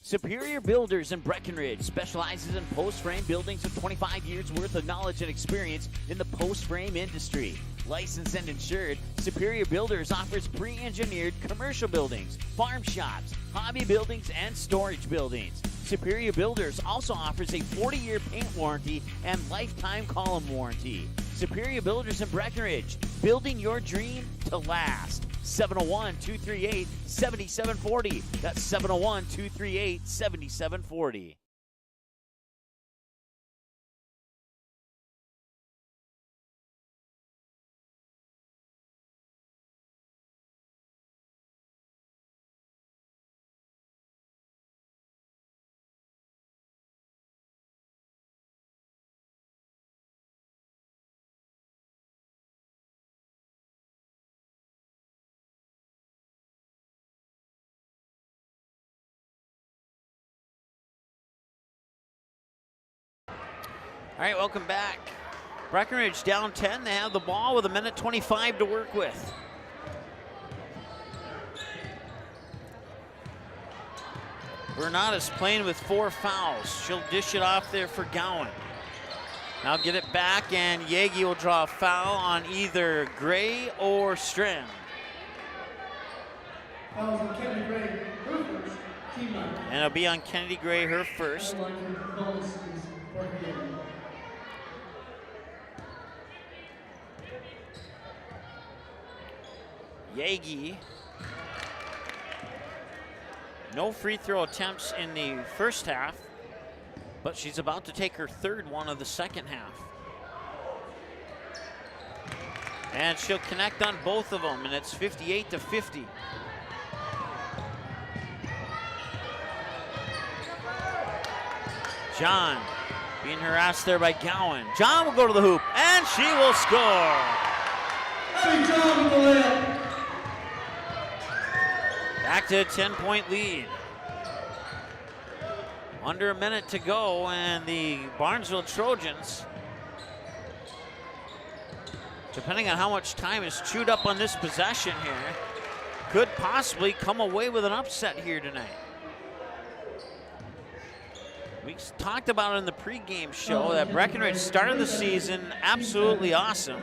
Superior Builders in Breckenridge specializes in post-frame buildings with 25 years worth of knowledge and experience in the post-frame industry. Licensed and insured, Superior Builders offers pre-engineered commercial buildings, farm shops, hobby buildings, and storage buildings. Superior Builders also offers a 40-year paint warranty and lifetime column warranty. Superior Builders in Breckenridge, building your dream to last. 701-238-7740. That's 701-238-7740. All right, welcome back. Breckenridge down 10. They have the ball with 1:25 to work with. Bernada's playing with 4 fouls. She'll dish it off there for Gowan. Now get it back, and Yagi will draw a foul on either Gray or Strand. Fouls on Kennedy Gray, her first, team 9. And it'll be on Kennedy Gray, her first. Yagi, no free throw attempts in the first half, but she's about to take her third one of the second half. And she'll connect on both of them, and it's 58-50. John being harassed there by Gowan. John will go to the hoop, and she will score. Hey, John with the layup. Back to a 10-point lead. Under a minute to go, and the Barnesville Trojans, depending on how much time is chewed up on this possession here, could possibly come away with an upset here tonight. We talked about it in the pregame show that Breckenridge started the season absolutely awesome,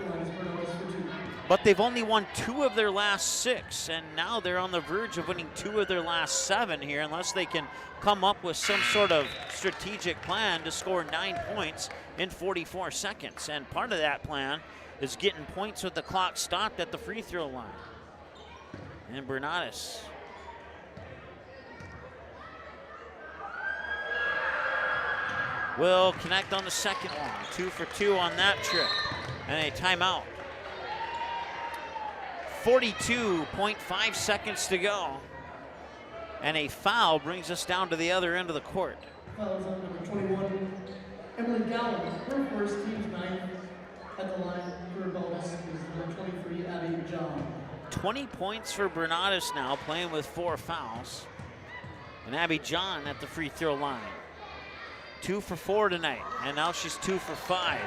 but they've only won 2 of their last 6, and now they're on the verge of winning 2 of their last 7 here, unless they can come up with some sort of strategic plan to score 9 points in 44 seconds. And part of that plan is getting points with the clock stopped at the free throw line. And Bernadis will connect on the second one. 2 for 2 on that trip. And a timeout. 42.5 seconds to go. And a foul brings us down to the other end of the court. Fouls on number 21, Emily Gowan. Her first, team's 9th at the line. For bonus is number 23, Abby John. 20 points for Bernadis now, playing with 4 fouls. And Abby John at the free throw line. 2 for 4 tonight, and now she's 2 for 5.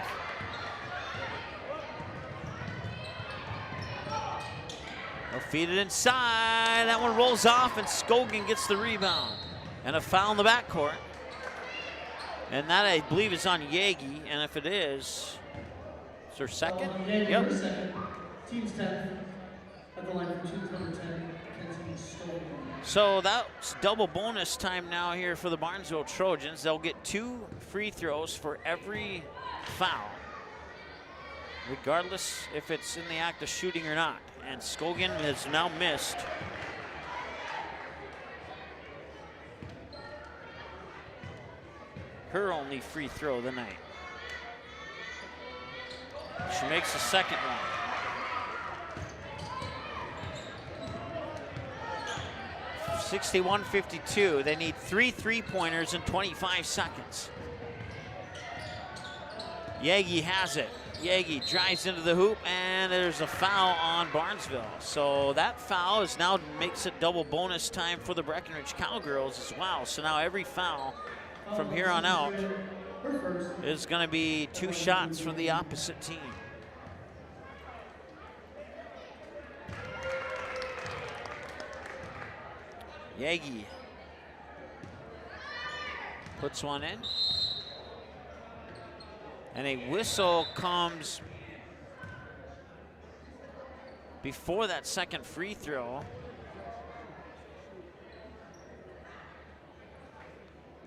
They'll feed it inside. That one rolls off, and Scogan gets the rebound. And a foul in the backcourt. And that, I believe, is on Yagi, and if it is, it's her second? Yep. Second. Team's 10th at the line for team's number 10, Kenzie Stone. So that's double bonus time now here for the Barnesville Trojans. They'll get 2 free throws for every foul, regardless if it's in the act of shooting or not. And Scogan has now missed her only free throw of the night. She makes the second one. (61-52). They need 3 3-pointers in 25 seconds. Yagi has it. Yagi drives into the hoop, and there's a foul on Barnesville. So that foul is now makes it double bonus time for the Breckenridge Cowgirls as well. So now every foul from here on out is going to be 2 shots from the opposite team. Yagi puts one in. And a whistle comes before that second free throw.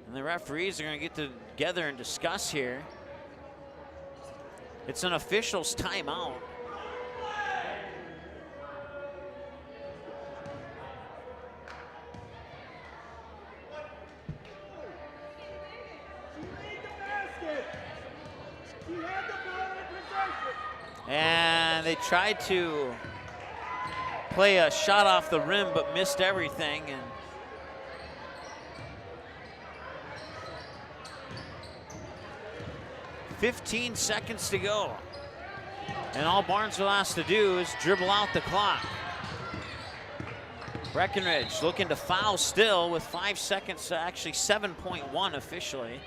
And the referees are going to get together and discuss here. It's an official's timeout. And they tried to play a shot off the rim, but missed everything. And 15 seconds to go. And all Barnesville has to do is dribble out the clock. Breckenridge looking to foul still with 5 seconds, actually 7.1 officially.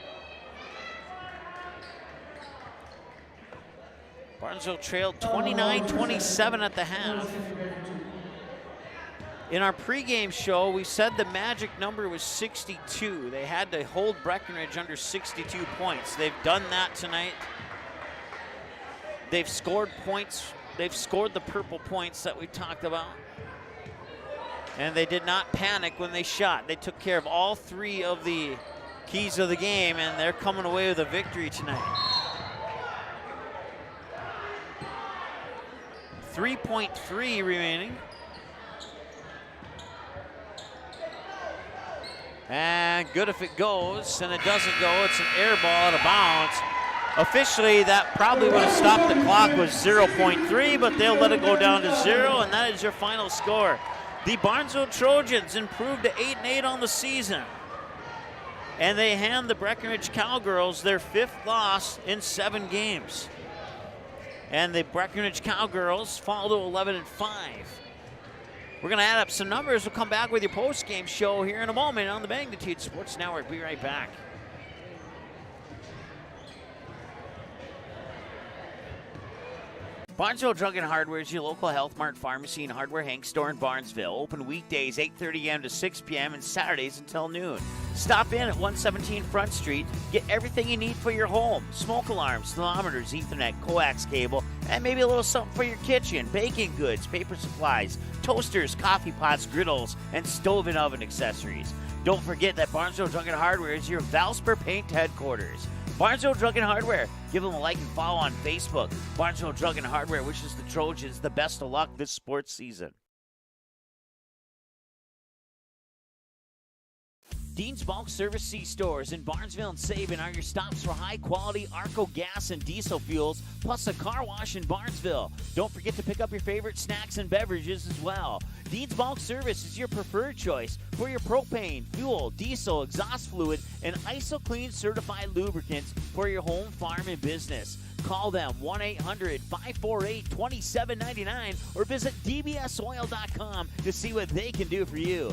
Barnesville trailed 29-27 at the half. In our pregame show, we said the magic number was 62. They had to hold Breckenridge under 62 points. They've done that tonight. They've scored points. They've scored the purple points that we talked about. And they did not panic when they shot. They took care of all 3 of the keys of the game, and they're coming away with a victory tonight. 3.3 remaining. And good if it goes, and it doesn't go. It's an air ball out of bounds. Officially, that probably would have stopped the clock with 0.3, but they'll let it go down to 0, and that is your final score. The Barnesville Trojans improved to 8-8 on the season. And they hand the Breckenridge Cowgirls their 5th loss in 7 games. And the Breckenridge Cowgirls fall to 11-5. We're going to add up some numbers. We'll come back with your post-game show here in a moment on the Magnitude Sports Network. Be right back. Barnesville Drug and Hardware is your local Health Mart Pharmacy and Hardware Hank store in Barnesville. Open weekdays 8:30 a.m. to 6 p.m. and Saturdays until noon. Stop in at 117 Front Street. Get everything you need for your home. Smoke alarms, thermometers, Ethernet, coax cable, and maybe a little something for your kitchen. Baking goods, paper supplies, toasters, coffee pots, griddles, and stove and oven accessories. Don't forget that Barnesville Drug and Hardware is your Valspar Paint headquarters. Barnesville Drug and Hardware. Give them a like and follow on Facebook. Barnesville Drug and Hardware wishes the Trojans the best of luck this sports season. Dean's Bulk Service C-Stores in Barnesville and Sabin are your stops for high-quality Arco gas and diesel fuels, plus a car wash in Barnesville. Don't forget to pick up your favorite snacks and beverages as well. Dean's Bulk Service is your preferred choice for your propane, fuel, diesel, exhaust fluid, and ISO-Clean certified lubricants for your home, farm, and business. Call them 1-800-548-2799 or visit dbsoil.com to see what they can do for you.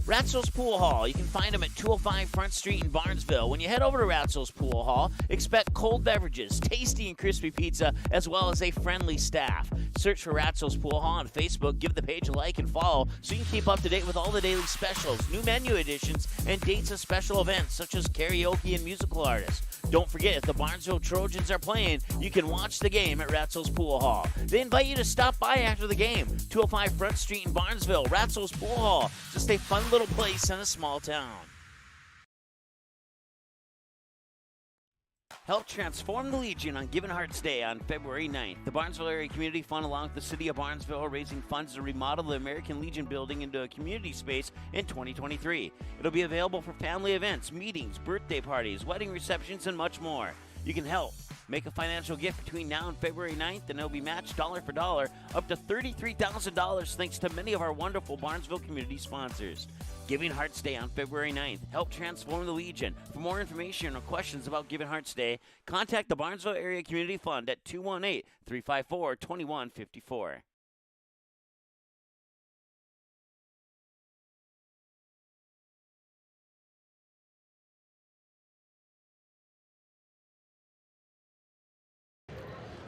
Ratzel's Pool Hall. You can find them at 205 Front Street in Barnesville. When you head over to Ratzel's Pool Hall, expect cold beverages, tasty and crispy pizza, as well as a friendly staff. Search for Ratzel's Pool Hall on Facebook. Give the page a like and follow so you can keep up to date with all the daily specials, new menu additions, and dates of special events such as karaoke and musical artists. Don't forget, if the Barnesville Trojans are playing, you can watch the game at Ratzel's Pool Hall. They invite you to stop by after the game. 205 Front Street in Barnesville, Ratzel's Pool Hall. Just a fun little place in a small town. Help transform the Legion on Given Hearts Day on February 9th. The Barnesville Area Community Fund, along with the City of Barnesville, are raising funds to remodel the American Legion building into a community space in 2023. It'll be available for family events, meetings, birthday parties, wedding receptions, and much more. You can help. Make a financial gift between now and February 9th, and it'll be matched dollar for dollar up to $33,000 thanks to many of our wonderful Barnesville community sponsors. Giving Hearts Day on February 9th. Help transform the Legion. For more information or questions about Giving Hearts Day, contact the Barnesville Area Community Fund at 218-354-2154.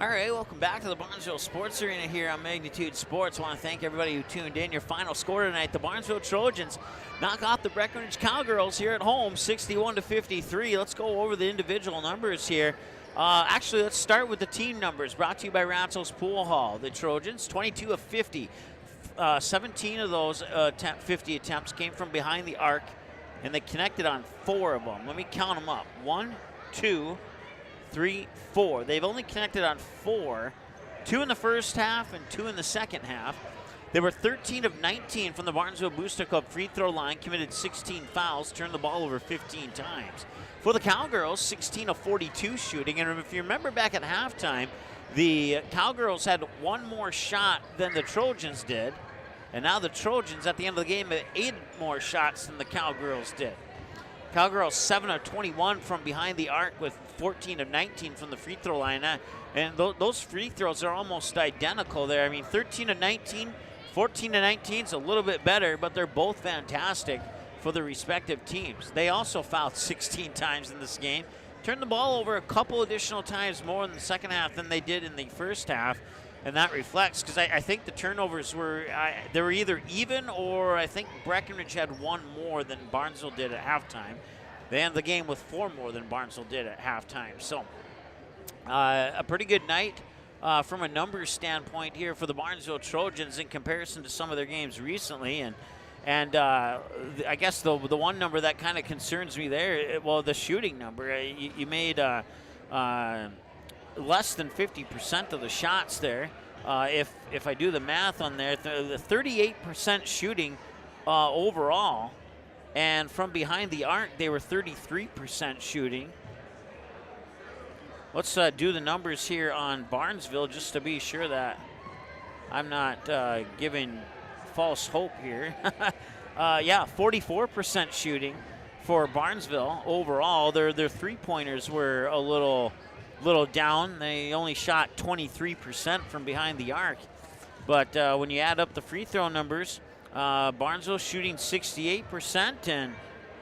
All right, welcome back to the Barnesville Sports Arena here on Magnitude Sports. I want to thank everybody who tuned in. Your final score tonight, the Barnesville Trojans knock off the Breckenridge Cowgirls here at home, 61-53. Let's go over the individual numbers here. Actually, let's start with the team numbers, brought to you by Ratzel's Pool Hall. The Trojans, 22 of 50. 17 of those 50 attempts came from behind the arc, and they connected on 4 of them. Let me count them up. 1, 2, 3, 4. They've only connected on 4, 2 in the first half and 2 in the second half. They were 13 of 19 from the Barnesville Booster Club free throw line, committed 16 fouls, turned the ball over 15 times. For the Cowgirls, 16 of 42 shooting, and if you remember back at halftime, the Cowgirls had 1 more shot than the Trojans did, and now the Trojans at the end of the game have 8 more shots than the Cowgirls did. Cowgirls 7 of 21 from behind the arc with 14 of 19 from the free throw line. And those free throws are almost identical there. I mean, 13 of 19, 14 of 19 is a little bit better, but they're both fantastic for the respective teams. They also fouled 16 times in this game. Turned the ball over a couple additional times more in the second half than they did in the first half. And that reflects, because I think the turnovers were, they were either even, or I think Breckenridge had 1 more than Barnesville did at halftime. They ended the game with 4 more than Barnesville did at halftime. So a pretty good night from a numbers standpoint here for the Barnesville Trojans in comparison to some of their games recently. And I guess the one number that kind of concerns me there, well, the shooting number. You made less than 50% of the shots there. If I do the math on there, the 38% shooting overall, and from behind the arc they were 33% shooting. Let's do the numbers here on Barnesville just to be sure that I'm not giving false hope here. Yeah, 44% shooting for Barnesville overall. Their three-pointers were a little down. They only shot 23% from behind the arc. But when you add up the free throw numbers, Barnesville shooting 68%, and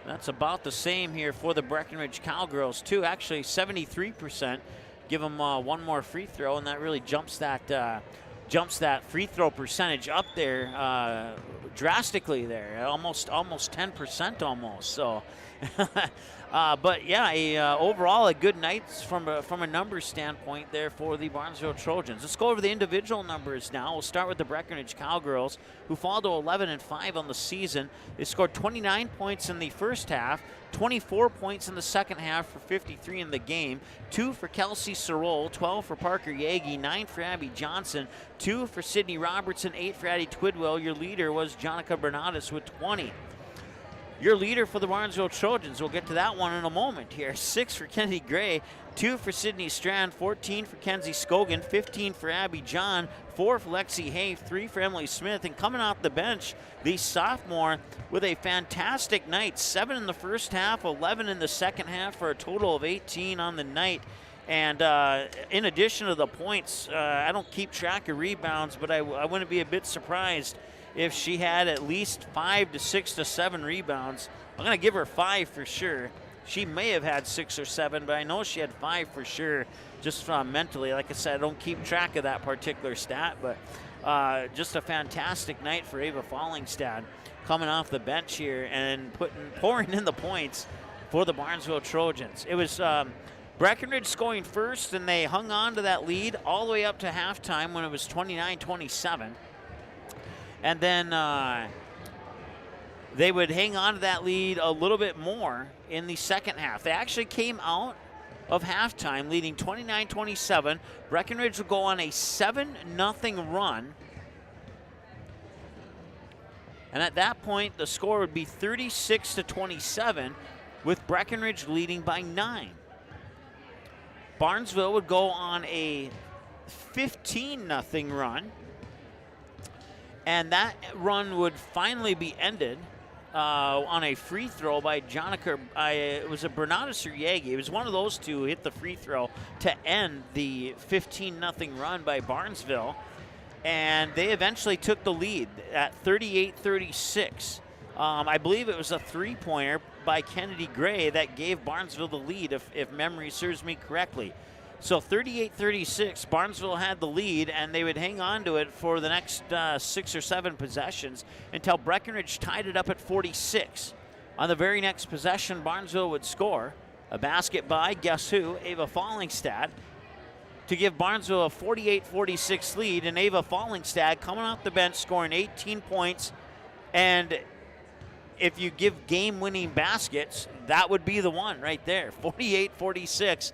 that's about the same here for the Breckenridge Cowgirls too. Actually 73%. Give them 1 more free throw, and that really jumps that free throw percentage up there drastically there, almost 10% almost. So. But yeah, overall a good night from a numbers standpoint there for the Barnesville Trojans. Let's go over the individual numbers now. We'll start with the Breckenridge Cowgirls, who fall to 11-5 on the season. They scored 29 points in the first half, 24 points in the second half for 53 in the game. 2 for Kelsey Sorrell, 12 for Parker Yagi, 9 for Abby Johnson, 2 for Sydney Robertson, 8 for Addie Twidwell. Your leader was Jonica Bernadas with 20. Your leader for the Barnesville Trojans, we'll get to that one in a moment here. 6 for Kennedy Gray, 2 for Sydney Strand, 14 for Kenzie Scogan, 15 for Abby John, 4 for Lexi Hay, 3 for Emily Smith. And coming off the bench, the sophomore with a fantastic night. 7 in the first half, 11 in the second half for a total of 18 on the night. And in addition to the points, I don't keep track of rebounds, but I wouldn't be a bit surprised if she had at least 5 to 6 to 7 rebounds. I'm going to give her 5 for sure. She may have had 6 or 7, but I know she had 5 for sure, just mentally. Like I said, I don't keep track of that particular stat, but just a fantastic night for Ava Fallingstad coming off the bench here and pouring in the points for the Barnesville Trojans. It was Breckenridge scoring first, and they hung on to that lead all the way up to halftime when it was 29-27. And then they would hang on to that lead a little bit more in the second half. They actually came out of halftime leading 29-27. Breckenridge would go on a 7-0 run. And at that point, the score would be 36-27, with Breckenridge leading by 9. Barnesville would go on a 15-0 run, and that run would finally be ended on a free throw by Jonica. It was a Bernatus or Yagi. It was one of those two who hit the free throw to end the 15-0 run by Barnesville, and they eventually took the lead at 38-36. I believe it was a three-pointer by Kennedy Gray that gave Barnesville the lead, if memory serves me correctly. So 38-36, Barnesville had the lead, and they would hang on to it for the next 6 or 7 possessions until Breckenridge tied it up at 46. On the very next possession, Barnesville would score a basket by, guess who, Ava Fallingstad, to give Barnesville a 48-46 lead, and Ava Fallingstad coming off the bench scoring 18 points, and if you give game-winning baskets, that would be the one right there, 48-46,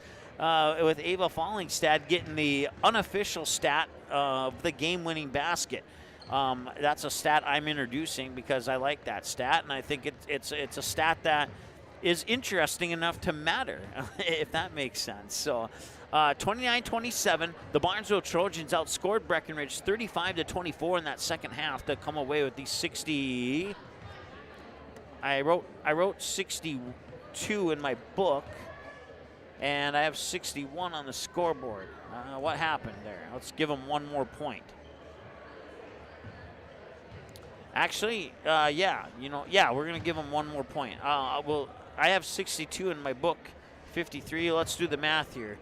with Ava Fallingstad getting the unofficial stat of the game-winning basket. That's a stat I'm introducing because I like that stat, and I think it's a stat that is interesting enough to matter, if that makes sense. So 29-27, the Barnesville Trojans outscored Breckenridge 35-24 in that second half to come away with these 60. I wrote 62 in my book, and I have 61 on the scoreboard. What happened there? Let's give them one more point. Actually, we're going to give them one more point. I have 62 in my book, 53. Let's do the math here.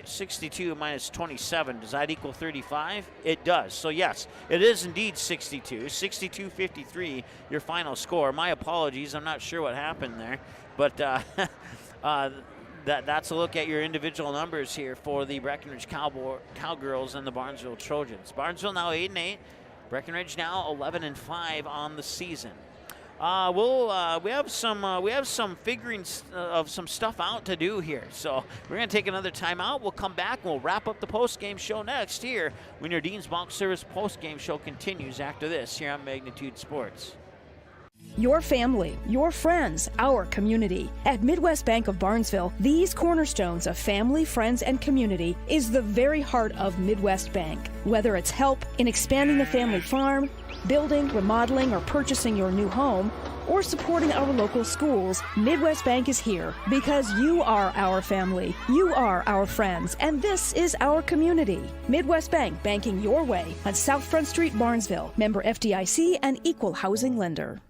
62 minus 27, does that equal 35? It does. So yes, it is indeed 62. 62-53, your final score. My apologies, I'm not sure what happened there, but that's a look at your individual numbers here for the Breckenridge Cowgirls and the Barnesville Trojans. Barnesville now 8-8, Breckenridge now 11-5 on the season. We have some figuring of some stuff out to do here. So we're going to take another timeout. We'll come back and we'll wrap up the post-game show next here when your Dean's Bulk Service post-game show continues after this here on Magnitude Sports. Your family, your friends, our community. At Midwest Bank of Barnesville, these cornerstones of family, friends, and community is the very heart of Midwest Bank. Whether it's help in expanding the family farm, building, remodeling, or purchasing your new home, or supporting our local schools, Midwest Bank is here because you are our family, you are our friends, and this is our community. Midwest Bank, banking your way on South Front Street, Barnesville. Member FDIC and equal housing lender.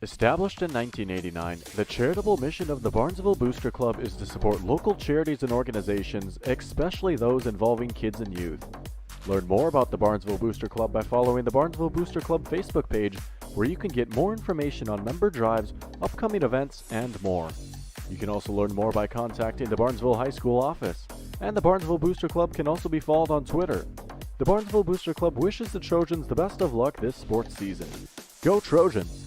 Established in 1989, the charitable mission of the Barnesville Booster Club is to support local charities and organizations, especially those involving kids and youth. Learn more about the Barnesville Booster Club by following the Barnesville Booster Club Facebook page, where you can get more information on member drives, upcoming events, and more. You can also learn more by contacting the Barnesville High School office, and the Barnesville Booster Club can also be followed on Twitter. The Barnesville Booster Club wishes the Trojans the best of luck this sports season. Go Trojans!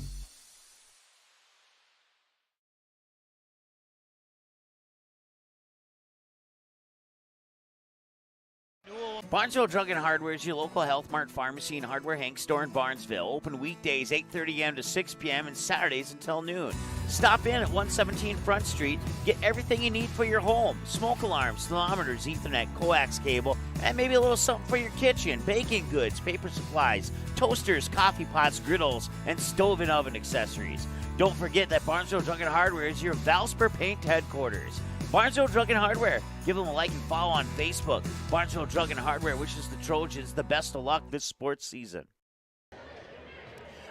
Barnesville Drug and Hardware is your local Health Mart pharmacy and hardware Hank store in Barnesville. Open weekdays 8:30 a.m. to 6 p.m. and Saturdays until noon. Stop in at 117 Front Street. Get everything you need for your home. Smoke alarms, thermometers, Ethernet, coax cable, and maybe a little something for your kitchen. Baking goods, paper supplies, toasters, coffee pots, griddles, and stove and oven accessories. Don't forget that Barnesville Drug and Hardware is your Valspar Paint headquarters. Barnesville Drug and Hardware. Give them a like and follow on Facebook. Barnesville Drug and Hardware wishes the Trojans the best of luck this sports season.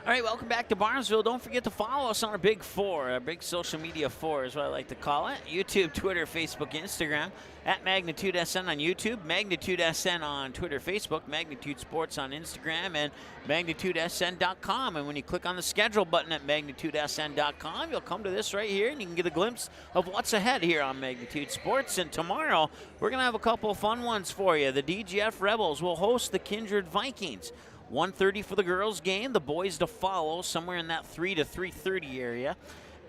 All right, welcome back to Barnesville. Don't forget to follow us on our Big Four, our big social media four is what I like to call it. YouTube, Twitter, Facebook, Instagram, at Magnitude SN on YouTube, Magnitude SN on Twitter, Facebook, Magnitude Sports on Instagram, and MagnitudeSN.com. And when you click on the schedule button at MagnitudeSN.com, you'll come to this right here, and you can get a glimpse of what's ahead here on Magnitude Sports. And tomorrow, we're going to have a couple of fun ones for you. The DGF Rebels will host the Kindred Vikings. 1:30 for the girls' game. The boys to follow somewhere in that 3 to 3:30 area.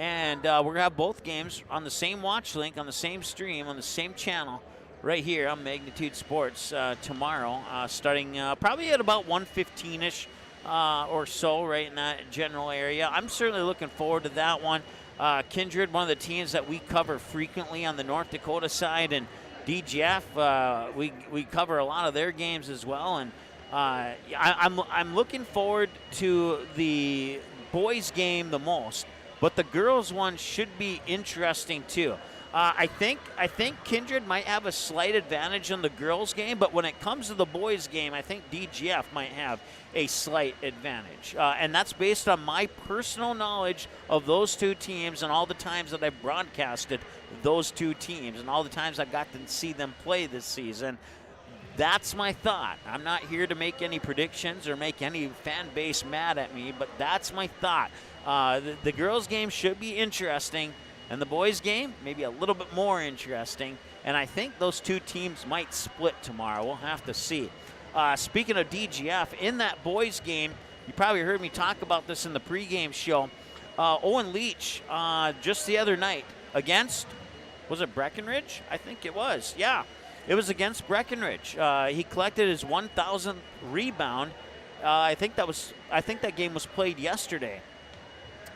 And we're going to have both games on the same watch link, on the same stream, on the same channel right here on Magnitude Sports tomorrow, starting probably at about 1:15-ish or so, right in that general area. I'm certainly looking forward to that one. Kindred, one of the teams that we cover frequently on the North Dakota side, and DGF, we cover a lot of their games as well. And I'm looking forward to the boys' game the most, but the girls' one should be interesting too. I think Kindred might have a slight advantage in the girls' game, but when it comes to the boys' game, I think DGF might have a slight advantage, and that's based on my personal knowledge of those two teams and all the times that I've broadcasted those two teams and all the times I've got to see them play this season. That's my thought. I'm not here to make any predictions or make any fan base mad at me, but that's my thought. The girls' game should be interesting, and the boys' game maybe a little bit more interesting. And I think those two teams might split tomorrow. We'll have to see. Speaking of DGF, in that boys' game, you probably heard me talk about this in the pregame show. Owen Leach just the other night against, was it Breckenridge? I think it was. Yeah. It was against Breckenridge. He collected his 1,000th rebound. I think that game was played yesterday.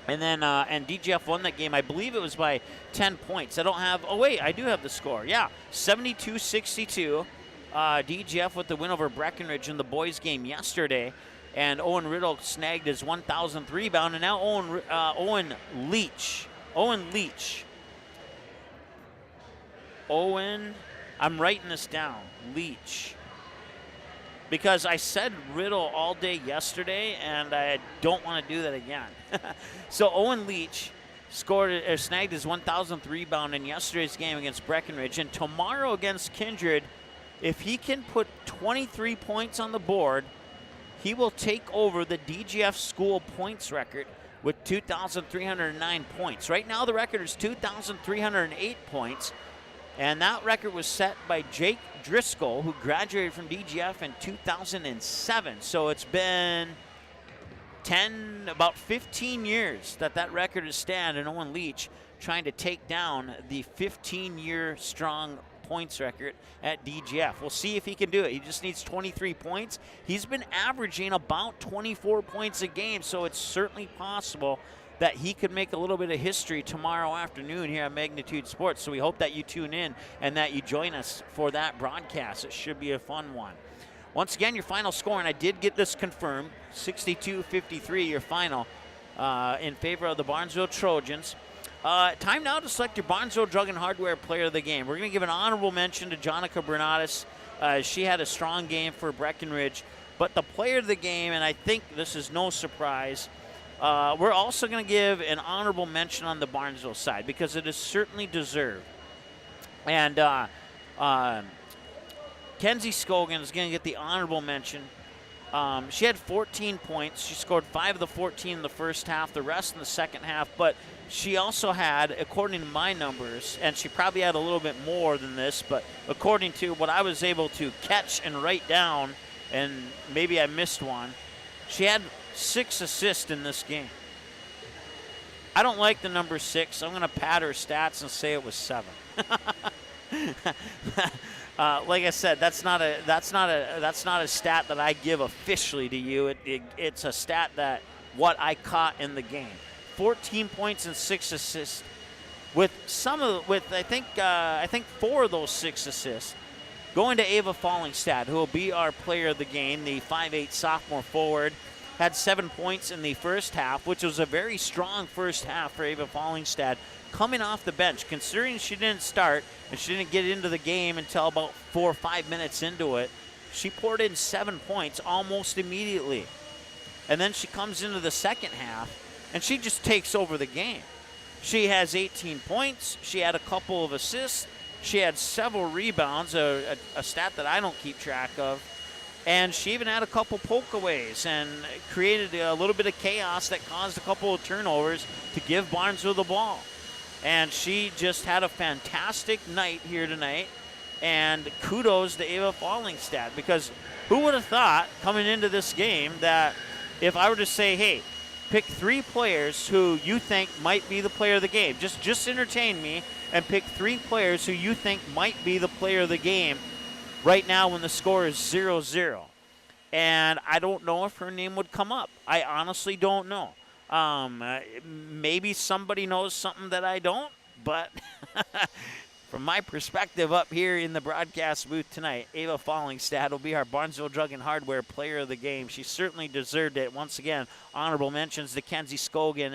And then and DGF won that game. I believe it was by 10 points. I don't have. Oh wait, I do have the score. Yeah, 72-62. DGF with the win over Breckenridge in the boys' game yesterday. And Owen Riddle snagged his 1,000th rebound. And now Owen Leach. I'm writing this down, Leach, because I said Riddle all day yesterday, and I don't want to do that again. So Owen Leach snagged his 1,000th rebound in yesterday's game against Breckenridge, and tomorrow against Kindred, if he can put 23 points on the board, he will take over the DGF school points record with 2,309 points. Right now the record is 2,308 points. And that record was set by Jake Driscoll, who graduated from DGF in 2007. So it's been about 15 years that record is stand, and Owen Leach trying to take down the 15-year strong points record at DGF. We'll see if he can do it. He just needs 23 points. He's been averaging about 24 points a game, so it's certainly possible that he could make a little bit of history tomorrow afternoon here on Magnitude Sports. So we hope that you tune in and that you join us for that broadcast. It should be a fun one. Once again, your final score, and I did get this confirmed, 62-53, your final in favor of the Barnesville Trojans. Time now to select your Barnesville Drug and Hardware Player of the Game. We're going to give an honorable mention to Jonica Bernatis. She had a strong game for Breckenridge. But the player of the game, and I think this is no surprise, we're also going to give an honorable mention on the Barnesville side because it is certainly deserved. And Kenzie Scogan is going to get the honorable mention. She had 14 points. She scored 5 of the 14 in the first half, the rest in the second half. But she also had, according to my numbers, and she probably had a little bit more than this, but according to what I was able to catch and write down, and maybe I missed one, she had 6 assists in this game. I don't like the number 6. I'm going to pad her stats and say it was 7. Like I said, that's not a stat that I give officially to you. It's a stat that what I caught in the game. 14 points and 6 assists. I think 4 of those 6 assists going to Ava Fallingstad, who will be our player of the game, the 5'8" sophomore forward. Had 7 points in the first half, which was a very strong first half for Ava Fallingstad, coming off the bench. Considering she didn't start and she didn't get into the game until about 4 or 5 minutes into it, she poured in 7 points almost immediately. And then she comes into the second half, and she just takes over the game. She has 18 points. She had a couple of assists. She had several rebounds, a stat that I don't keep track of. And she even had a couple pokeaways and created a little bit of chaos that caused a couple of turnovers to give Barnesville the ball. And she just had a fantastic night here tonight. And kudos to Ava Fallingstad, because who would have thought coming into this game that if I were to say, hey, pick 3 players who you think might be the player of the game. Just entertain me and pick 3 players who you think might be the player of the game right now when the score is 0-0. And I don't know if her name would come up. I honestly don't know. Maybe somebody knows something that I don't, but from my perspective up here in the broadcast booth tonight, Ava Fallingstad will be our Barnesville Drug and Hardware player of the game. She certainly deserved it. Once again, honorable mentions to Kenzie Scogan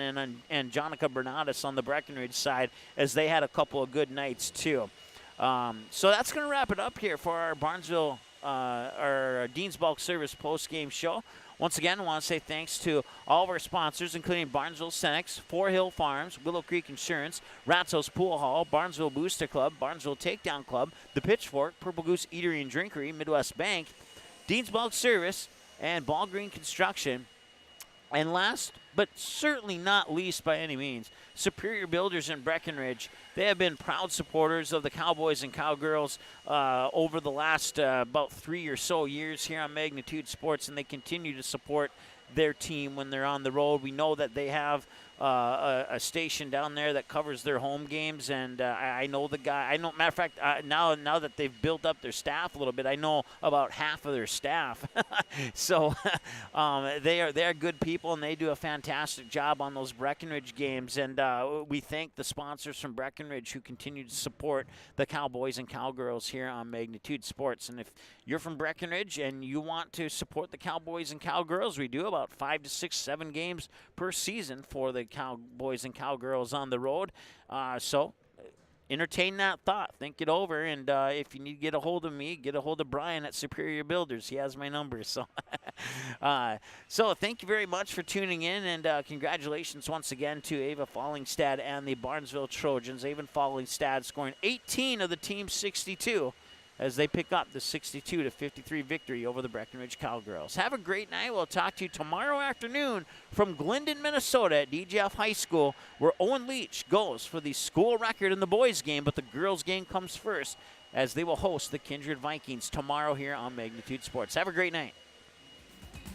and Jonica Bernadas on the Breckenridge side, as they had a couple of good nights too. So that's going to wrap it up here for our Barnesville, our Dean's Bulk Service post-game show. Once again, I want to say thanks to all of our sponsors, including Barnesville Senex, Four Hill Farms, Willow Creek Insurance, Rat's House Pool Hall, Barnesville Booster Club, Barnesville Takedown Club, The Pitchfork, Purple Goose Eatery and Drinkery, Midwest Bank, Dean's Bulk Service, and Ball Green Construction. And last, but certainly not least by any means, Superior Builders in Breckenridge. They have been proud supporters of the Cowboys and Cowgirls over the last about 3 or so years here on Magnitude Sports, and they continue to support their team when they're on the road. We know that they have a station down there that covers their home games, and I know the guy. I know, matter of fact, now that they've built up their staff a little bit, I know about half of their staff. So they are good people, and they do a fantastic job on those Breckenridge games. And we thank the sponsors from Breckenridge who continue to support the Cowboys and Cowgirls here on Magnitude Sports. And if you're from Breckenridge and you want to support the Cowboys and Cowgirls, we do about 5 to 6, 7 games per season for the Cowboys and Cowgirls on the road. So entertain that thought. Think it over. And if you need to get a hold of me, get a hold of Brian at Superior Builders. He has my number. So, so thank you very much for tuning in. And congratulations once again to Ava Fallingstad and the Barnesville Trojans. Ava Fallingstad scoring 18 of the team's 62 as they pick up the 62-53 victory over the Breckenridge Cowgirls. Have a great night. We'll talk to you tomorrow afternoon from Glendon, Minnesota at DGF High School, where Owen Leach goes for the school record in the boys' game, but the girls' game comes first as they will host the Kindred Vikings tomorrow here on Magnitude Sports. Have a great night.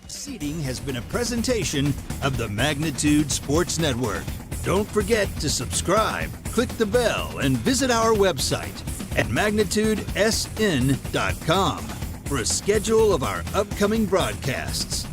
Seating has been a presentation of the Magnitude Sports Network. Don't forget to subscribe, click the bell, and visit our website at magnitudesn.com for a schedule of our upcoming broadcasts.